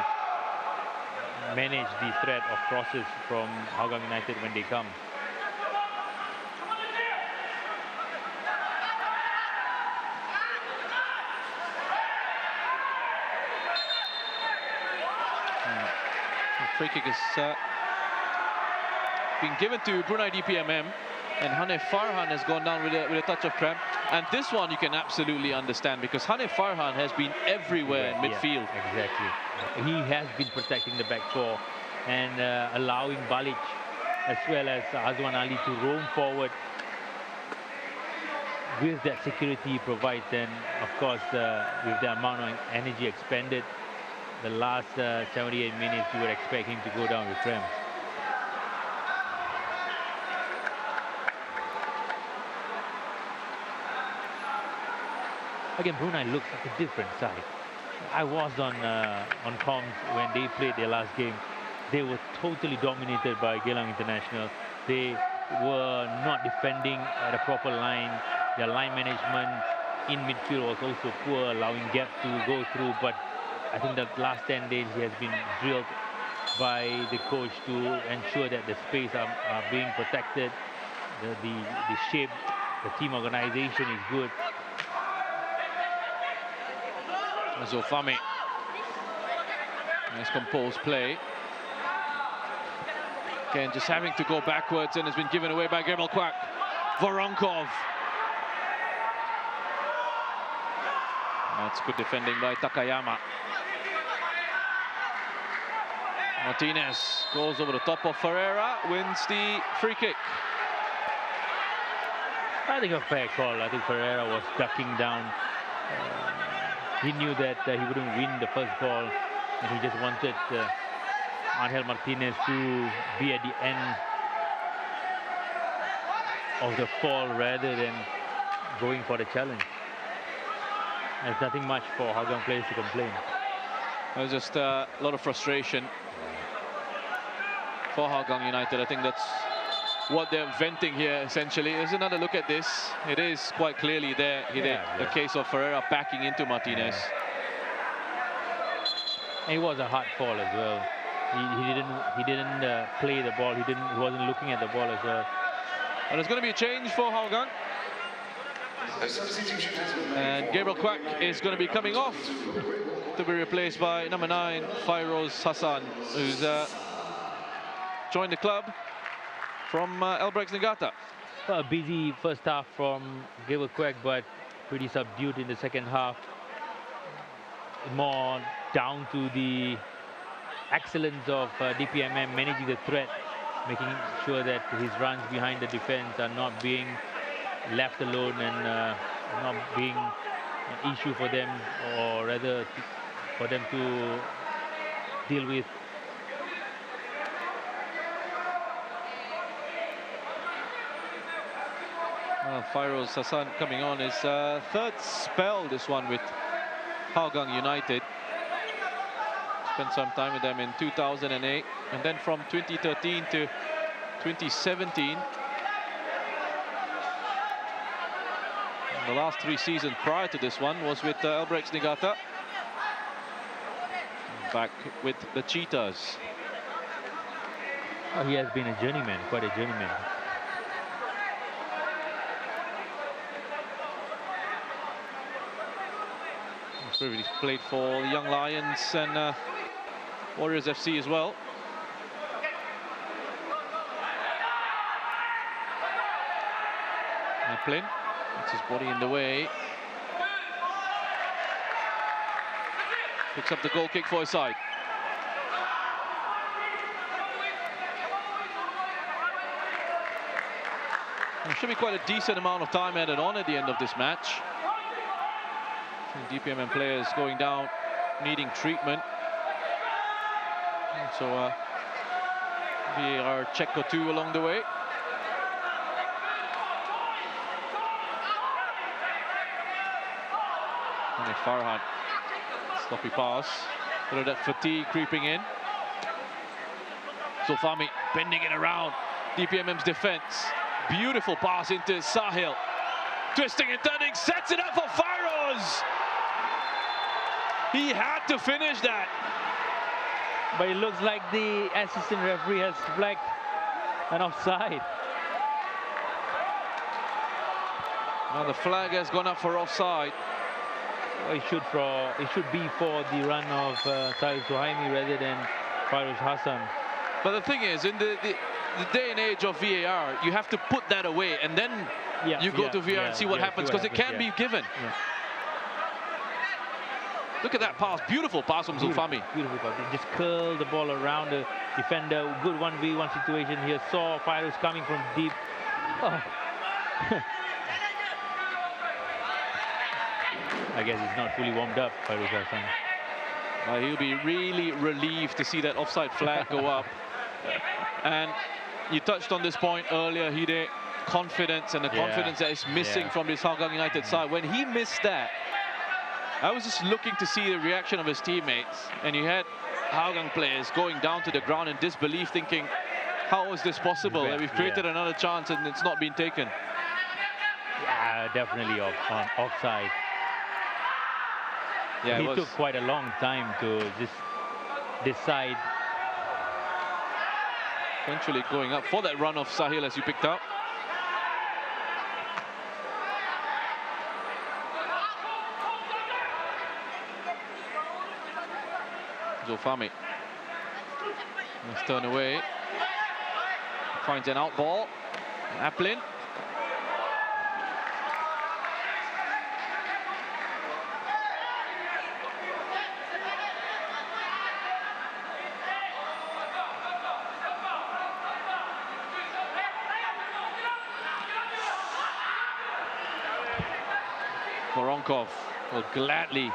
manage the threat of crosses from Hougang United when they come. The free kick has been given to Brunei DPMM, and Hanif Farhan has gone down with a touch of cramp. And this one you can absolutely understand, because Hanif Farhan has been everywhere in midfield. Yeah, exactly. He has been protecting the back 4 and allowing Balic as well as Azwan Ali to roam forward. With that security he provides, and of course with the amount of energy expended, the last 78 minutes you would expect him to go down with cramps. Again, Brunei looks like a different side. I was on comms when they played their last game. They were totally dominated by Jalan International. They were not defending at a proper line. Their line management in midfield was also poor, allowing gaps to go through. But I think the last 10 days he has been drilled by the coach to ensure that the space are being protected, the shape, the team organization is good. Zulfami. Nice composed play. Again, just having to go backwards, and has been given away by Gabriel Kwak. Voronkov. That's good defending by Takayama. Martinez goes over the top of Ferreira, wins the free kick. I think a fair call. I think Ferreira was ducking down. He knew that he wouldn't win the first ball, and he just wanted Angel Martinez to be at the end of the fall rather than going for the challenge. There's nothing much for Hougang players to complain. There's just a lot of frustration for Hougang United. I think that's what they're venting here, essentially. There's another look at this. It is quite clearly there. The case of Ferreira backing into Martinez. It was a hard fall as well. He didn't play the ball. He wasn't looking at the ball as well. And there's going to be a change for Hougang. And Gabriel Kwak is going to be coming off to be replaced by number 9, Fairoz Hassan, who's joined the club from Albrecht Negata. Well, a busy first half from Gabriel Kwak, but pretty subdued in the second half. More down to the excellence of DPMM managing the threat, making sure that his runs behind the defense are not being left alone and not being an issue for them, or rather for them to deal with. Fairoz Hassan coming on his third spell, this one with Hougang United. Spent some time with them in 2008, and then from 2013 to 2017. And the last 3 seasons prior to this one was with Albrecht Negata. Back with the Cheetahs. Oh, he has been a journeyman, quite a journeyman. He's played for the Young Lions and Warriors FC as well. Maplin, that's his body in the way. Picks up the goal kick for his side. There should be quite a decent amount of time added on at the end of this match. DPMM players going down, needing treatment. And so VAR check or 2 along the way. And Farhad, sloppy pass. Bit of that fatigue creeping in. Zulfami bending it around DPMM's defense. Beautiful pass into Sahil. Twisting and turning, sets it up for Fairoz. He had to finish that. But it looks like the assistant referee has flagged an offside. Now the flag has gone up for offside. Well, it should be for the run of Sahil Suhaimi rather than Fairoz Hassan. But the thing is, in the day and age of VAR, you have to put that away and then you go to VAR and see what happens, because it can be given. Yeah. Look at that pass, beautiful pass from Zulfami. Beautiful pass. They just curl the ball around the defender. Good 1v1 situation here. Saw Fairoz coming from deep. Oh. I guess he's not fully warmed up, Fairoz Hassan. He'll be really relieved to see that offside flag go up. And you touched on this point earlier, Hide, confidence, and the confidence that is missing from this Hougang United side. When he missed that, I was just looking to see the reaction of his teammates, and you had Hougang players going down to the ground in disbelief, thinking, how is this possible? That we've created another chance and it's not been taken. Yeah, definitely offside. Yeah, he took quite a long time to just decide. Eventually going up for that run of Sahil, as you picked up. Zulfahmi. Let's turn away. Finds an out ball. Applin. Voronkov will gladly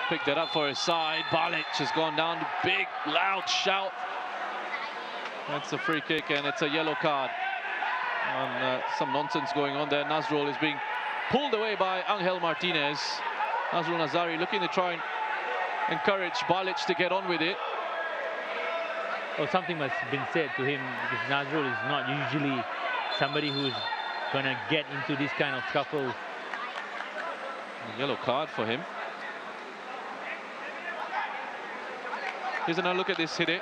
pick that up for his side. Balic has gone down. Big, loud shout. That's a free kick, and it's a yellow card. And some nonsense going on there. Nazrul is being pulled away by Angel Martinez. Nazrul Nazari looking to try and encourage Balic to get on with it. Well, something must have been said to him, because Nazrul is not usually somebody who's going to get into this kind of scuffle. A yellow card for him. Here's another look at this hit. It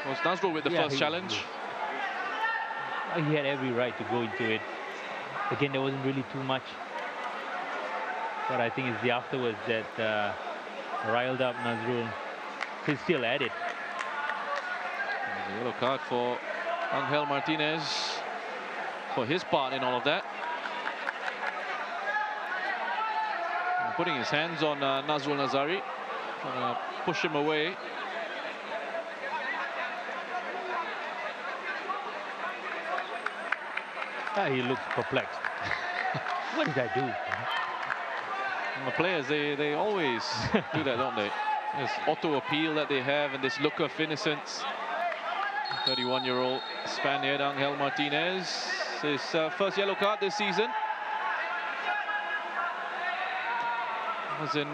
was Nazrul with the first challenge. He had every right to go into it. Again, there wasn't really too much. But I think it's the afterwards that riled up Nazrul. He's still at it. There's a yellow card for Angel Martinez for his part in all of that. And putting his hands on Nazrul Nazari, trying to push him away. He looks perplexed. What did I do? And the players, they always do that, don't they? This auto appeal that they have and this look of innocence. 31-year-old Spaniard Angel Martinez, his first yellow card this season. Was in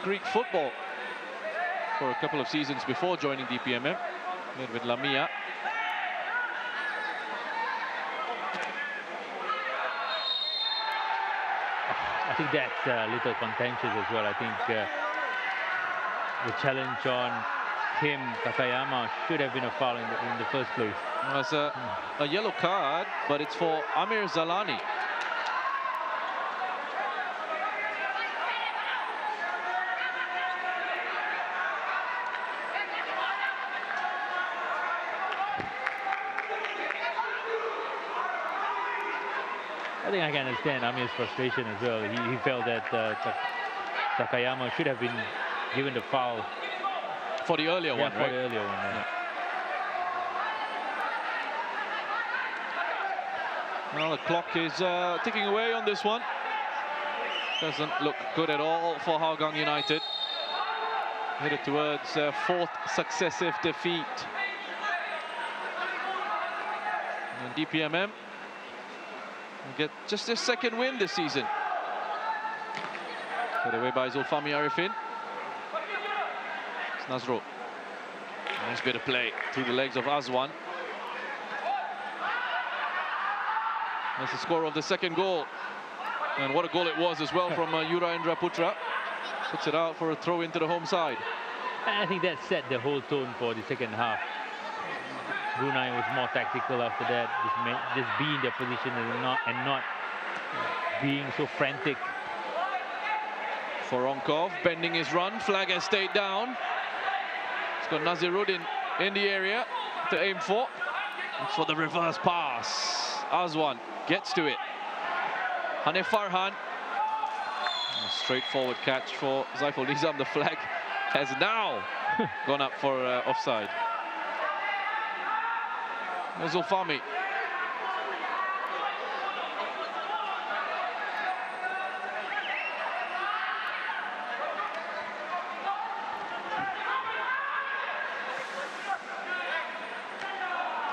Greek football for a couple of seasons before joining DPMM. Played with Lamia. I think that's a little contentious as well. I think the challenge on him, Takayama, should have been a foul in the first place. Well, it's a yellow card, but it's for Amir Zalani. I think I can understand Amir's frustration as well. He felt that Takayama should have been given the foul. For the earlier one, for right? the earlier one, yeah. Well, the clock is ticking away on this one. Doesn't look good at all for Hougang United. Headed towards fourth successive defeat. And DPMM will get just their second win this season. Put away by Zulfahmi Arifin. It's Nazrul. Nice bit of play through the legs of Azwan. That's the score of the second goal. And what a goal it was as well from Yura Indra Putra. Puts it out for a throw into the home side. I think that set the whole tone for the second half. Brunei was more tactical after that, just be in their position and not being so frantic. Voronkov bending his run, flag has stayed down. It's got Naziruddin in the area to aim for. It's for the reverse pass. Azwan gets to it. Hanif Farhan. A straightforward catch for Zaiful Nizam. The flag has now gone up for offside. Zulfahmi.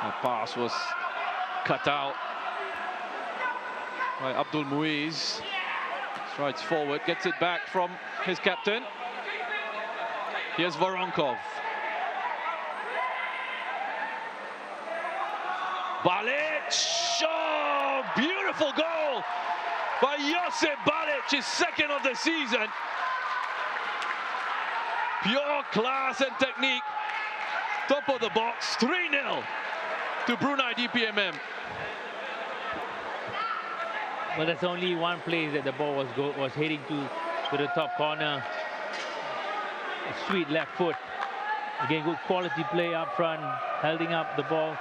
The pass was cut out by Abdul Muiz. Strides forward, gets it back from his captain. Here's Voronkov. Balic! Oh, beautiful goal by Josip Balic, his second of the season. Pure class and technique. Top of the box, 3-0 to Brunei DPMM. Well, there's only one place that the ball was heading to the top corner. A sweet left foot. Again, good quality play up front, holding up the ball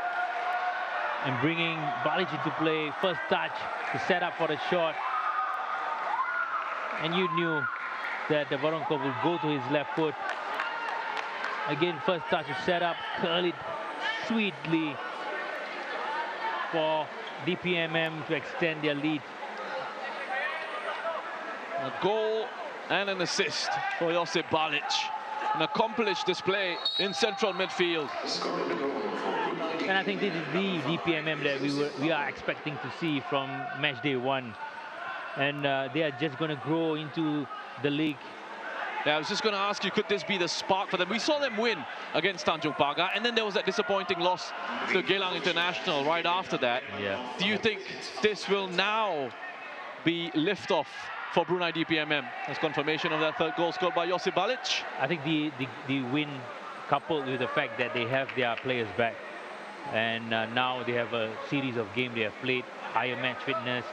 and bringing Balic into play. First touch to set up for the shot. And you knew that the Voronkov would go to his left foot. Again, first touch to set up, curl it sweetly for DPMM to extend their lead. A goal and an assist for Josip Balic. An accomplished display in central midfield. And I think this is the DPMM that we are expecting to see from match day one. And they are just going to grow into the league. Yeah, I was just going to ask you, could this be the spark for them? We saw them win against Tanjung Pagar, and then there was that disappointing loss to Jalan International right after that. Yeah. Do you think this will now be liftoff for Brunei DPMM as confirmation of that third goal scored by Josip Balic? I think the win, coupled with the fact that they have their players back, and now they have a series of games they have played, higher match fitness,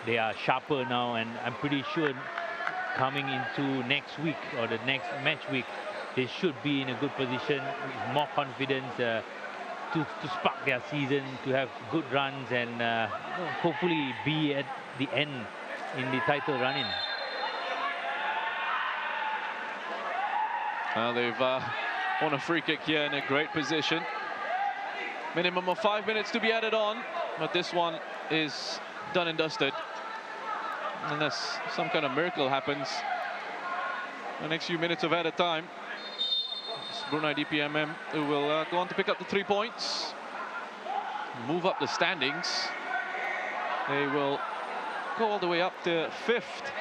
they are sharper now, and I'm pretty sure coming into next week or the next match week, they should be in a good position, with more confidence to spark their season, to have good runs, and hopefully be at the end in the title run-in. They've won a free kick here in a great position. Minimum of 5 minutes to be added on, but this one is done and dusted. Unless some kind of miracle happens, the next few minutes of added time, it's Brunei DPMM who will go on to pick up the 3 points, move up the standings. They will go all the way up to 5th,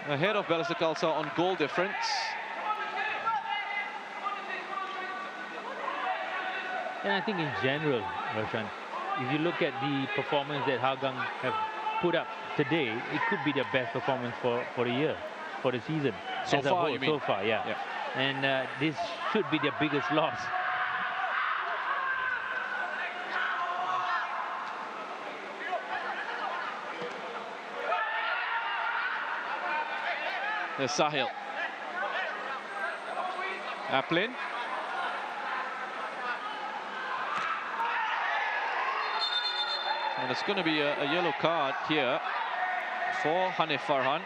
ahead of Balestier Khalsa on goal difference. And I think in general, Roshan, if you look at the performance that Hougang have put up today, it could be their best performance for the year, for the season. So as a far, whole. you mean? So far, yeah. And this should be their biggest loss. There's Sahil. Aplin. And it's going to be a yellow card here for Hanif Farhan.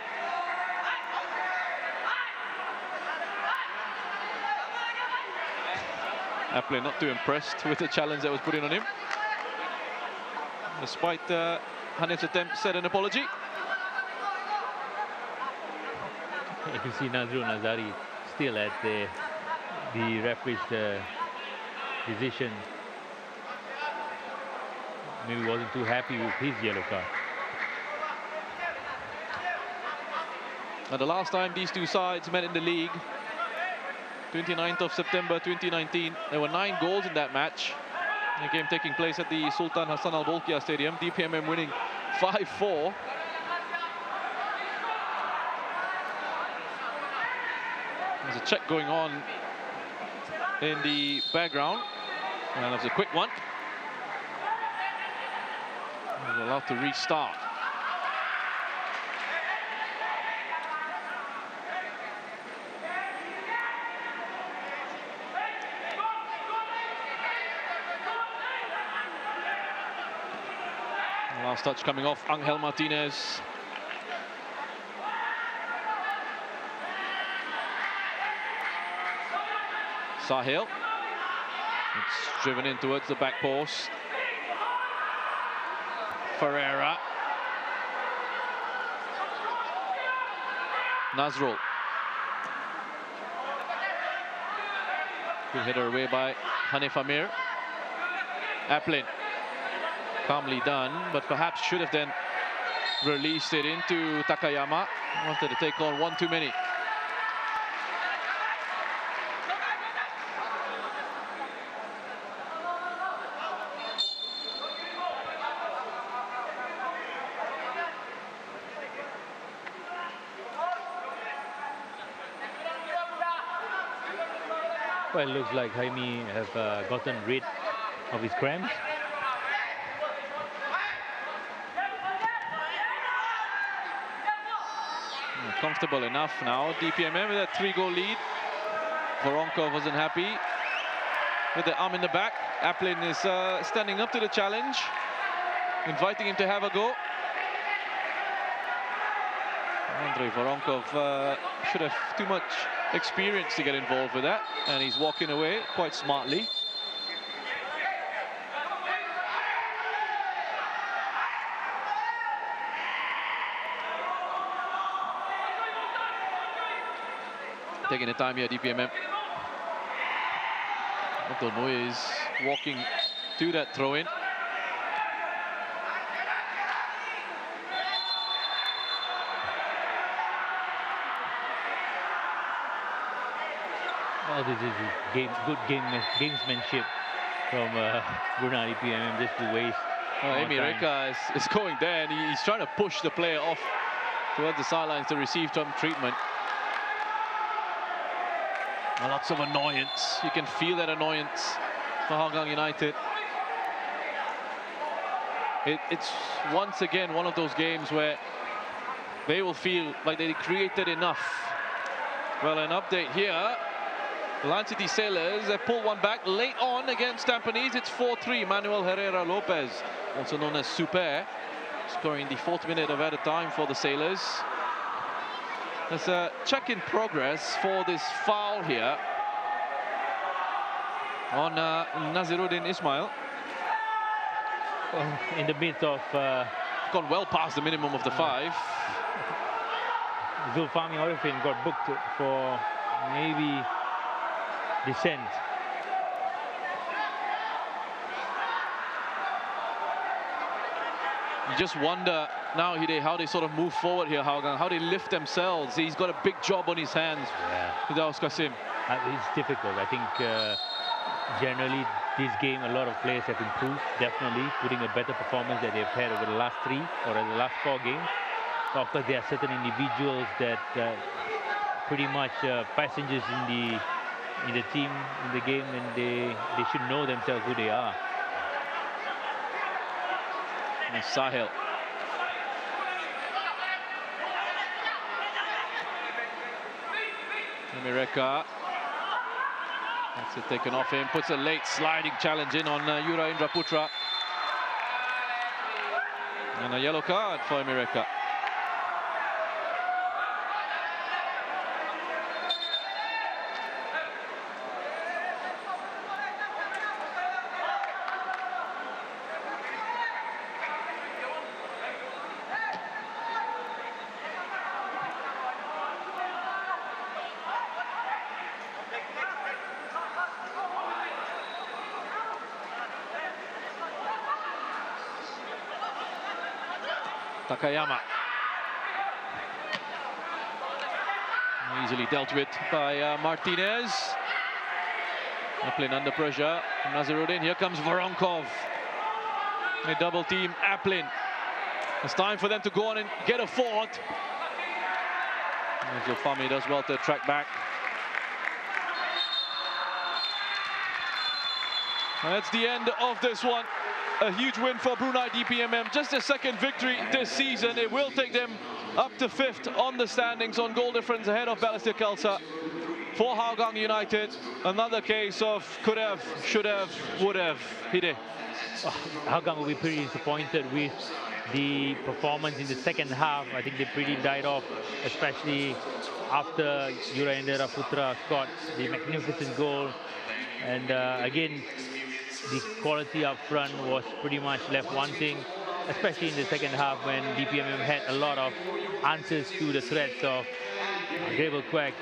Aplin not too impressed with the challenge that was put in on him. Despite Hanif's attempt, said an apology. You see Nazrul Nazari still at the referee's decision. Maybe wasn't too happy with his yellow card. And the last time these two sides met in the league, 29th of September 2019, there were 9 goals in that match. The game taking place at the Sultan Hassan Al Bolkiah Stadium. DPMM winning 5-4. There's a check going on in the background. And that was a quick one. We're allowed to restart. Last touch coming off Angel Martinez. Sahil. It's driven in towards the back post. Ferreira. Nazrul. Good header away by Hanif Amir. Aplin. Calmly done, but perhaps should have then released it into Takayama. Wanted to take on one too many. Well, it looks like Jaime have gotten rid of his cramps. Comfortable enough now. DPMM with a 3-goal lead. Voronkov wasn't happy with the arm in the back. Aplin is standing up to the challenge, inviting him to have a go. Andrei Voronkov should have too much experience to get involved with that, and he's walking away quite smartly. Taking the time here, DPMM. Otono is walking to that throw-in. Oh, this is good gamesmanship from Brunei DPMM, just to waste. Amy Reka is going there, and he's trying to push the player off towards the sidelines to receive some treatment. Lots of annoyance. You can feel that annoyance for Hougang United. It's once again one of those games where they will feel like they created enough. Well, an update here. Land City Sailors, they pulled one back late on against Tampines. It's 4-3. Manuel Herrera Lopez, also known as Super, scoring the 4th minute of added time for the Sailors. There's a check in progress for this foul here on Naziruddin Ismail. Well, in the midst of... gone well past the minimum of the 5. Zulfami Orifin got booked for maybe dissent. You just wonder now, Hide, how they sort of move forward here, Hougang, how they lift themselves. He's got a big job on his hands, Firdaus Qasim. It's difficult. I think generally this game, a lot of players have improved, definitely, putting a better performance that they've had over the last 3 or the last 4 games. But of course, there are certain individuals that pretty much passengers in the team, in the game, and they should know themselves who they are. And Sahil. Mireka. That's it taken off him. Puts a late sliding challenge in on Yura Indraputra. And a yellow card for Mireka. Takayama. Easily dealt with by Martinez. Aplin under pressure. Naziruddin. Here comes Voronkov. They double team Aplin. It's time for them to go on and get a 4th. Zulfami does well to track back. And that's the end of this one. A huge win for Brunei DPMM. Just their 2nd victory this season. It will take them up to 5th on the standings on goal difference ahead of Balestier Khalsa. For Hougang United, another case of could have, should have, would have. Hide. Hougang will be pretty disappointed with the performance in the 2nd half. I think they pretty died off, especially after Yura Indraputra scored the magnificent goal. And again, the quality up front was pretty much left wanting, especially in the 2nd half when DPMM had a lot of answers to the threats of Gravel Quack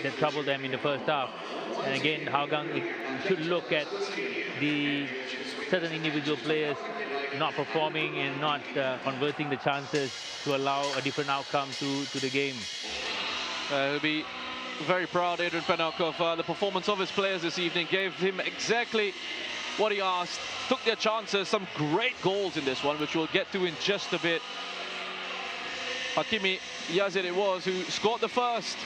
that troubled them in the 1st half. And again, Hougang should look at the certain individual players not performing and not converting the chances to allow a different outcome to the game. He'll be very proud, Adrian Pennock, of the performance of his players this evening. Gave him exactly what he asked. Took their chances. Some great goals in this one, which we'll get to in just a bit. Hakimi Yazid it was who scored the first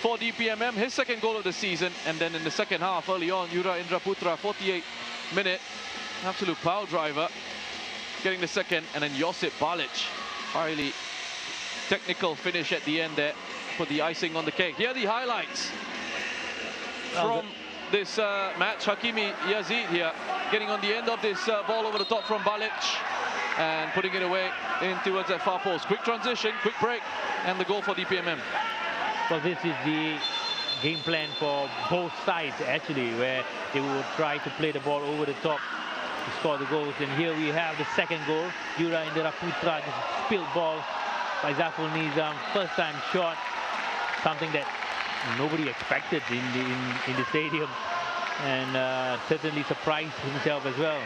for DPMM, his second goal of the season. And then in the second half, early on, Yura Indra Putra, 48th minute, absolute power driver, getting the second. And then Josip Balic, highly technical finish at the end there, put the icing on the cake. Here are the highlights from this match. Hakimi Yazid here, getting on the end of this ball over the top from Balic and putting it away in towards that far post. Quick transition, quick break, and the goal for DPMM. Well, this is the game plan for both sides, actually, where they will try to play the ball over the top to score the goals. And here we have the second goal. Yura Indra Putra, this spilled ball by Zaful Nizam, first time shot, something that nobody expected in the stadium, and certainly surprised himself as well.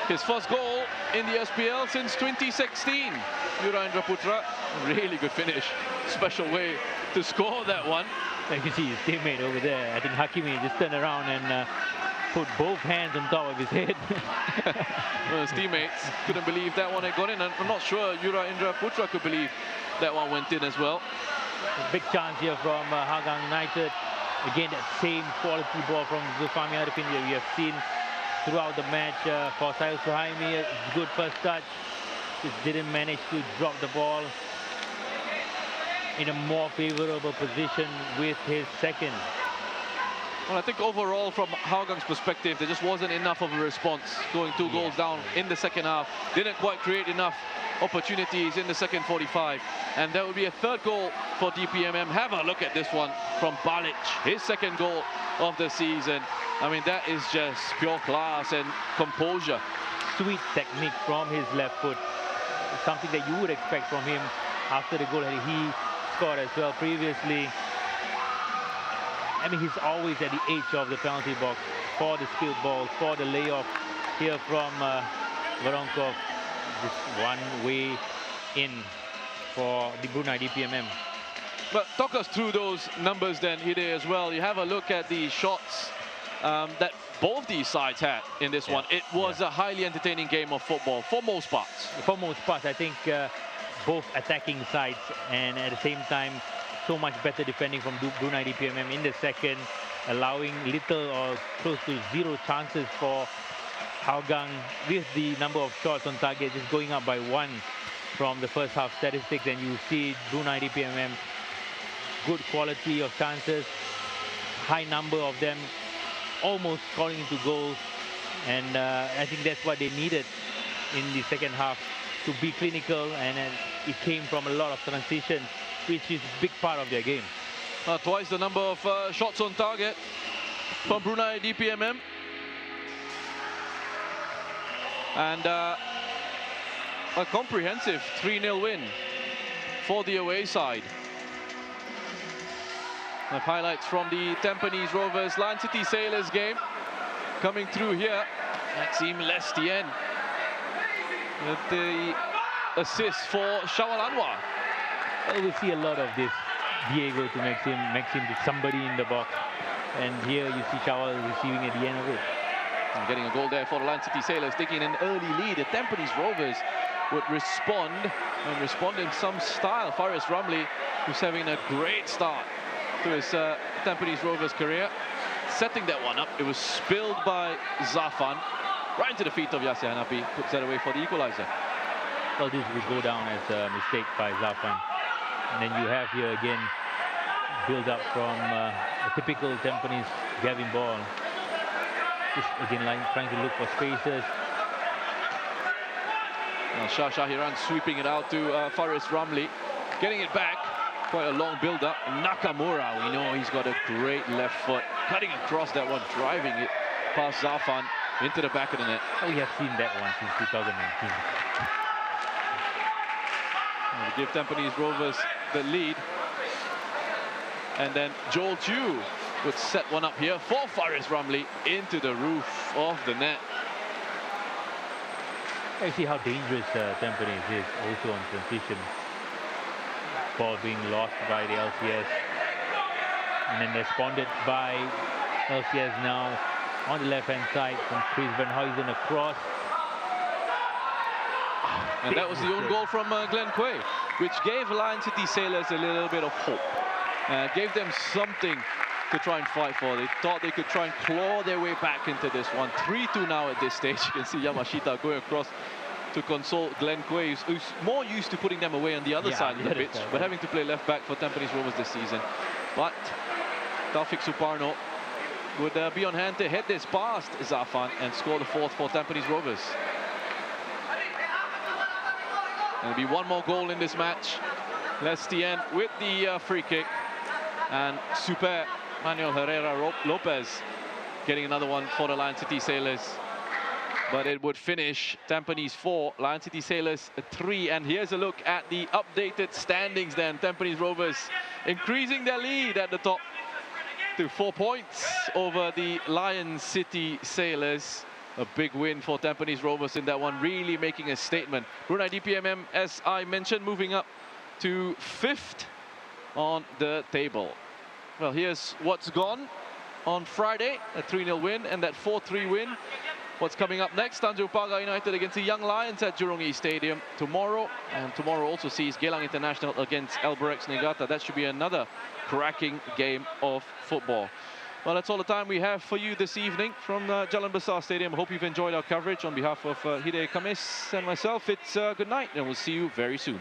His first goal in the SPL since 2016. Yura Indra Putra, really good finish. Special way to score that one. You can see his teammate over there. I think Hakimi just turned around and put both hands on top of his head. Well, his teammates couldn't believe that one had gone in. And I'm not sure Yura Indra Putra could believe that one went in as well. A big chance here from Hougang United. Again, that same quality ball from Zulfami Arifin that we have seen throughout the match. For Syed Suhaimi, good first touch. Just didn't manage to drop the ball in a more favorable position with his second. Well, I think overall, from Hougang's perspective, there just wasn't enough of a response. Going two goals down in the second half. Didn't quite create enough opportunities in the second 45. And that would be a third goal for DPMM. Have a look at this one from Balic. His second goal of the season. I mean, that is just pure class and composure. Sweet technique from his left foot. Something that you would expect from him after the goal that he scored as well previously. I mean, he's always at the edge of the penalty box for the spilled balls, for the layoff here from Voronkov. Just one way in for the Brunei DPMM. But talk us through those numbers then, Hide, as well. You have a look at the shots that both these sides had in this one. It was a highly entertaining game of football for most parts. For most parts, I think both attacking sides, and at the same time, so much better defending from Brunei DPMM in the second, allowing little or close to zero chances for Hougang, with the number of shots on target just going up by one from the first half statistics. And you see Brunei DPMM, good quality of chances, high number of them, almost scoring into goals. And I think that's what they needed in the second half, to be clinical, and it came from a lot of transition, which is a big part of their game. Twice the number of shots on target from Brunei DPMM. And a comprehensive 3-0 win for the away side. The highlights from the Tampines Rovers Lion City Sailors game coming through here. Maxime Lestien with the assist for Shawal Anwar. Well, we see a lot of this. Diego to Maxime to somebody in the box. And here you see Shawal receiving at the end of it. And getting a goal there for the Lion City Sailors, taking an early lead. The Tampines Rovers would respond, and respond in some style. Faris Ramli, who's having a great start to his Tampines Rovers career, setting that one up. It was spilled by Zafan, right into the feet of Yasser Hanapi, puts that away for the equalizer. Well, this will go down as a mistake by Zafan. And then you have here again build up from a typical Tampines Gavin ball. Just again trying to look for spaces. Now Shah Shahiran sweeping it out to Faris Ramli, getting it back. Quite a long build-up. Nakamura, we know he's got a great left foot, cutting across that one, driving it past Zafan into the back of the net. We have seen that one since 2019. And give Tampines Rovers the lead. And then Joel Chu would set one up here for Faris Ramli into the roof of the net. You see how dangerous Tampines is also on transition. Ball being lost by the LCS. And then responded by LCS now on the left-hand side from Chris Van Huysen across. And that was the own goal from Glenn Quay, which gave Lion City Sailors a little bit of hope. Gave them something to try and fight for. They thought they could try and claw their way back into this one. 3-2 now at this stage. You can see Yamashita going across to console Glenn Quay, who's more used to putting them away on the other side of the pitch, but having to play left back for Tampines Rovers this season. But Taufik Suparno would be on hand to head this past Zafan and score the fourth for Tampines Rovers. There'll be one more goal in this match. Lestien with the free kick, and Super Manuel Herrera Lopez getting another one for the Lion City Sailors. But it would finish Tampines 4, Lion City Sailors 3. And here's a look at the updated standings then. Tampines Rovers increasing their lead at the top to 4 points over the Lion City Sailors. A big win for Tampines Rovers in that one, really making a statement. Brunei DPMM, as I mentioned, moving up to 5th on the table. Well, here's what's gone on Friday, a 3-0 win and that 4-3 win. What's coming up next? Tanjung Pagar United against the Young Lions at Jurong East Stadium tomorrow. And tomorrow also sees Geylang International against Albirex Niigata. That should be another cracking game of football. Well, that's all the time we have for you this evening from Jalan Besar Stadium. I hope you've enjoyed our coverage. On behalf of Hide Kamis and myself, it's good night, and we'll see you very soon.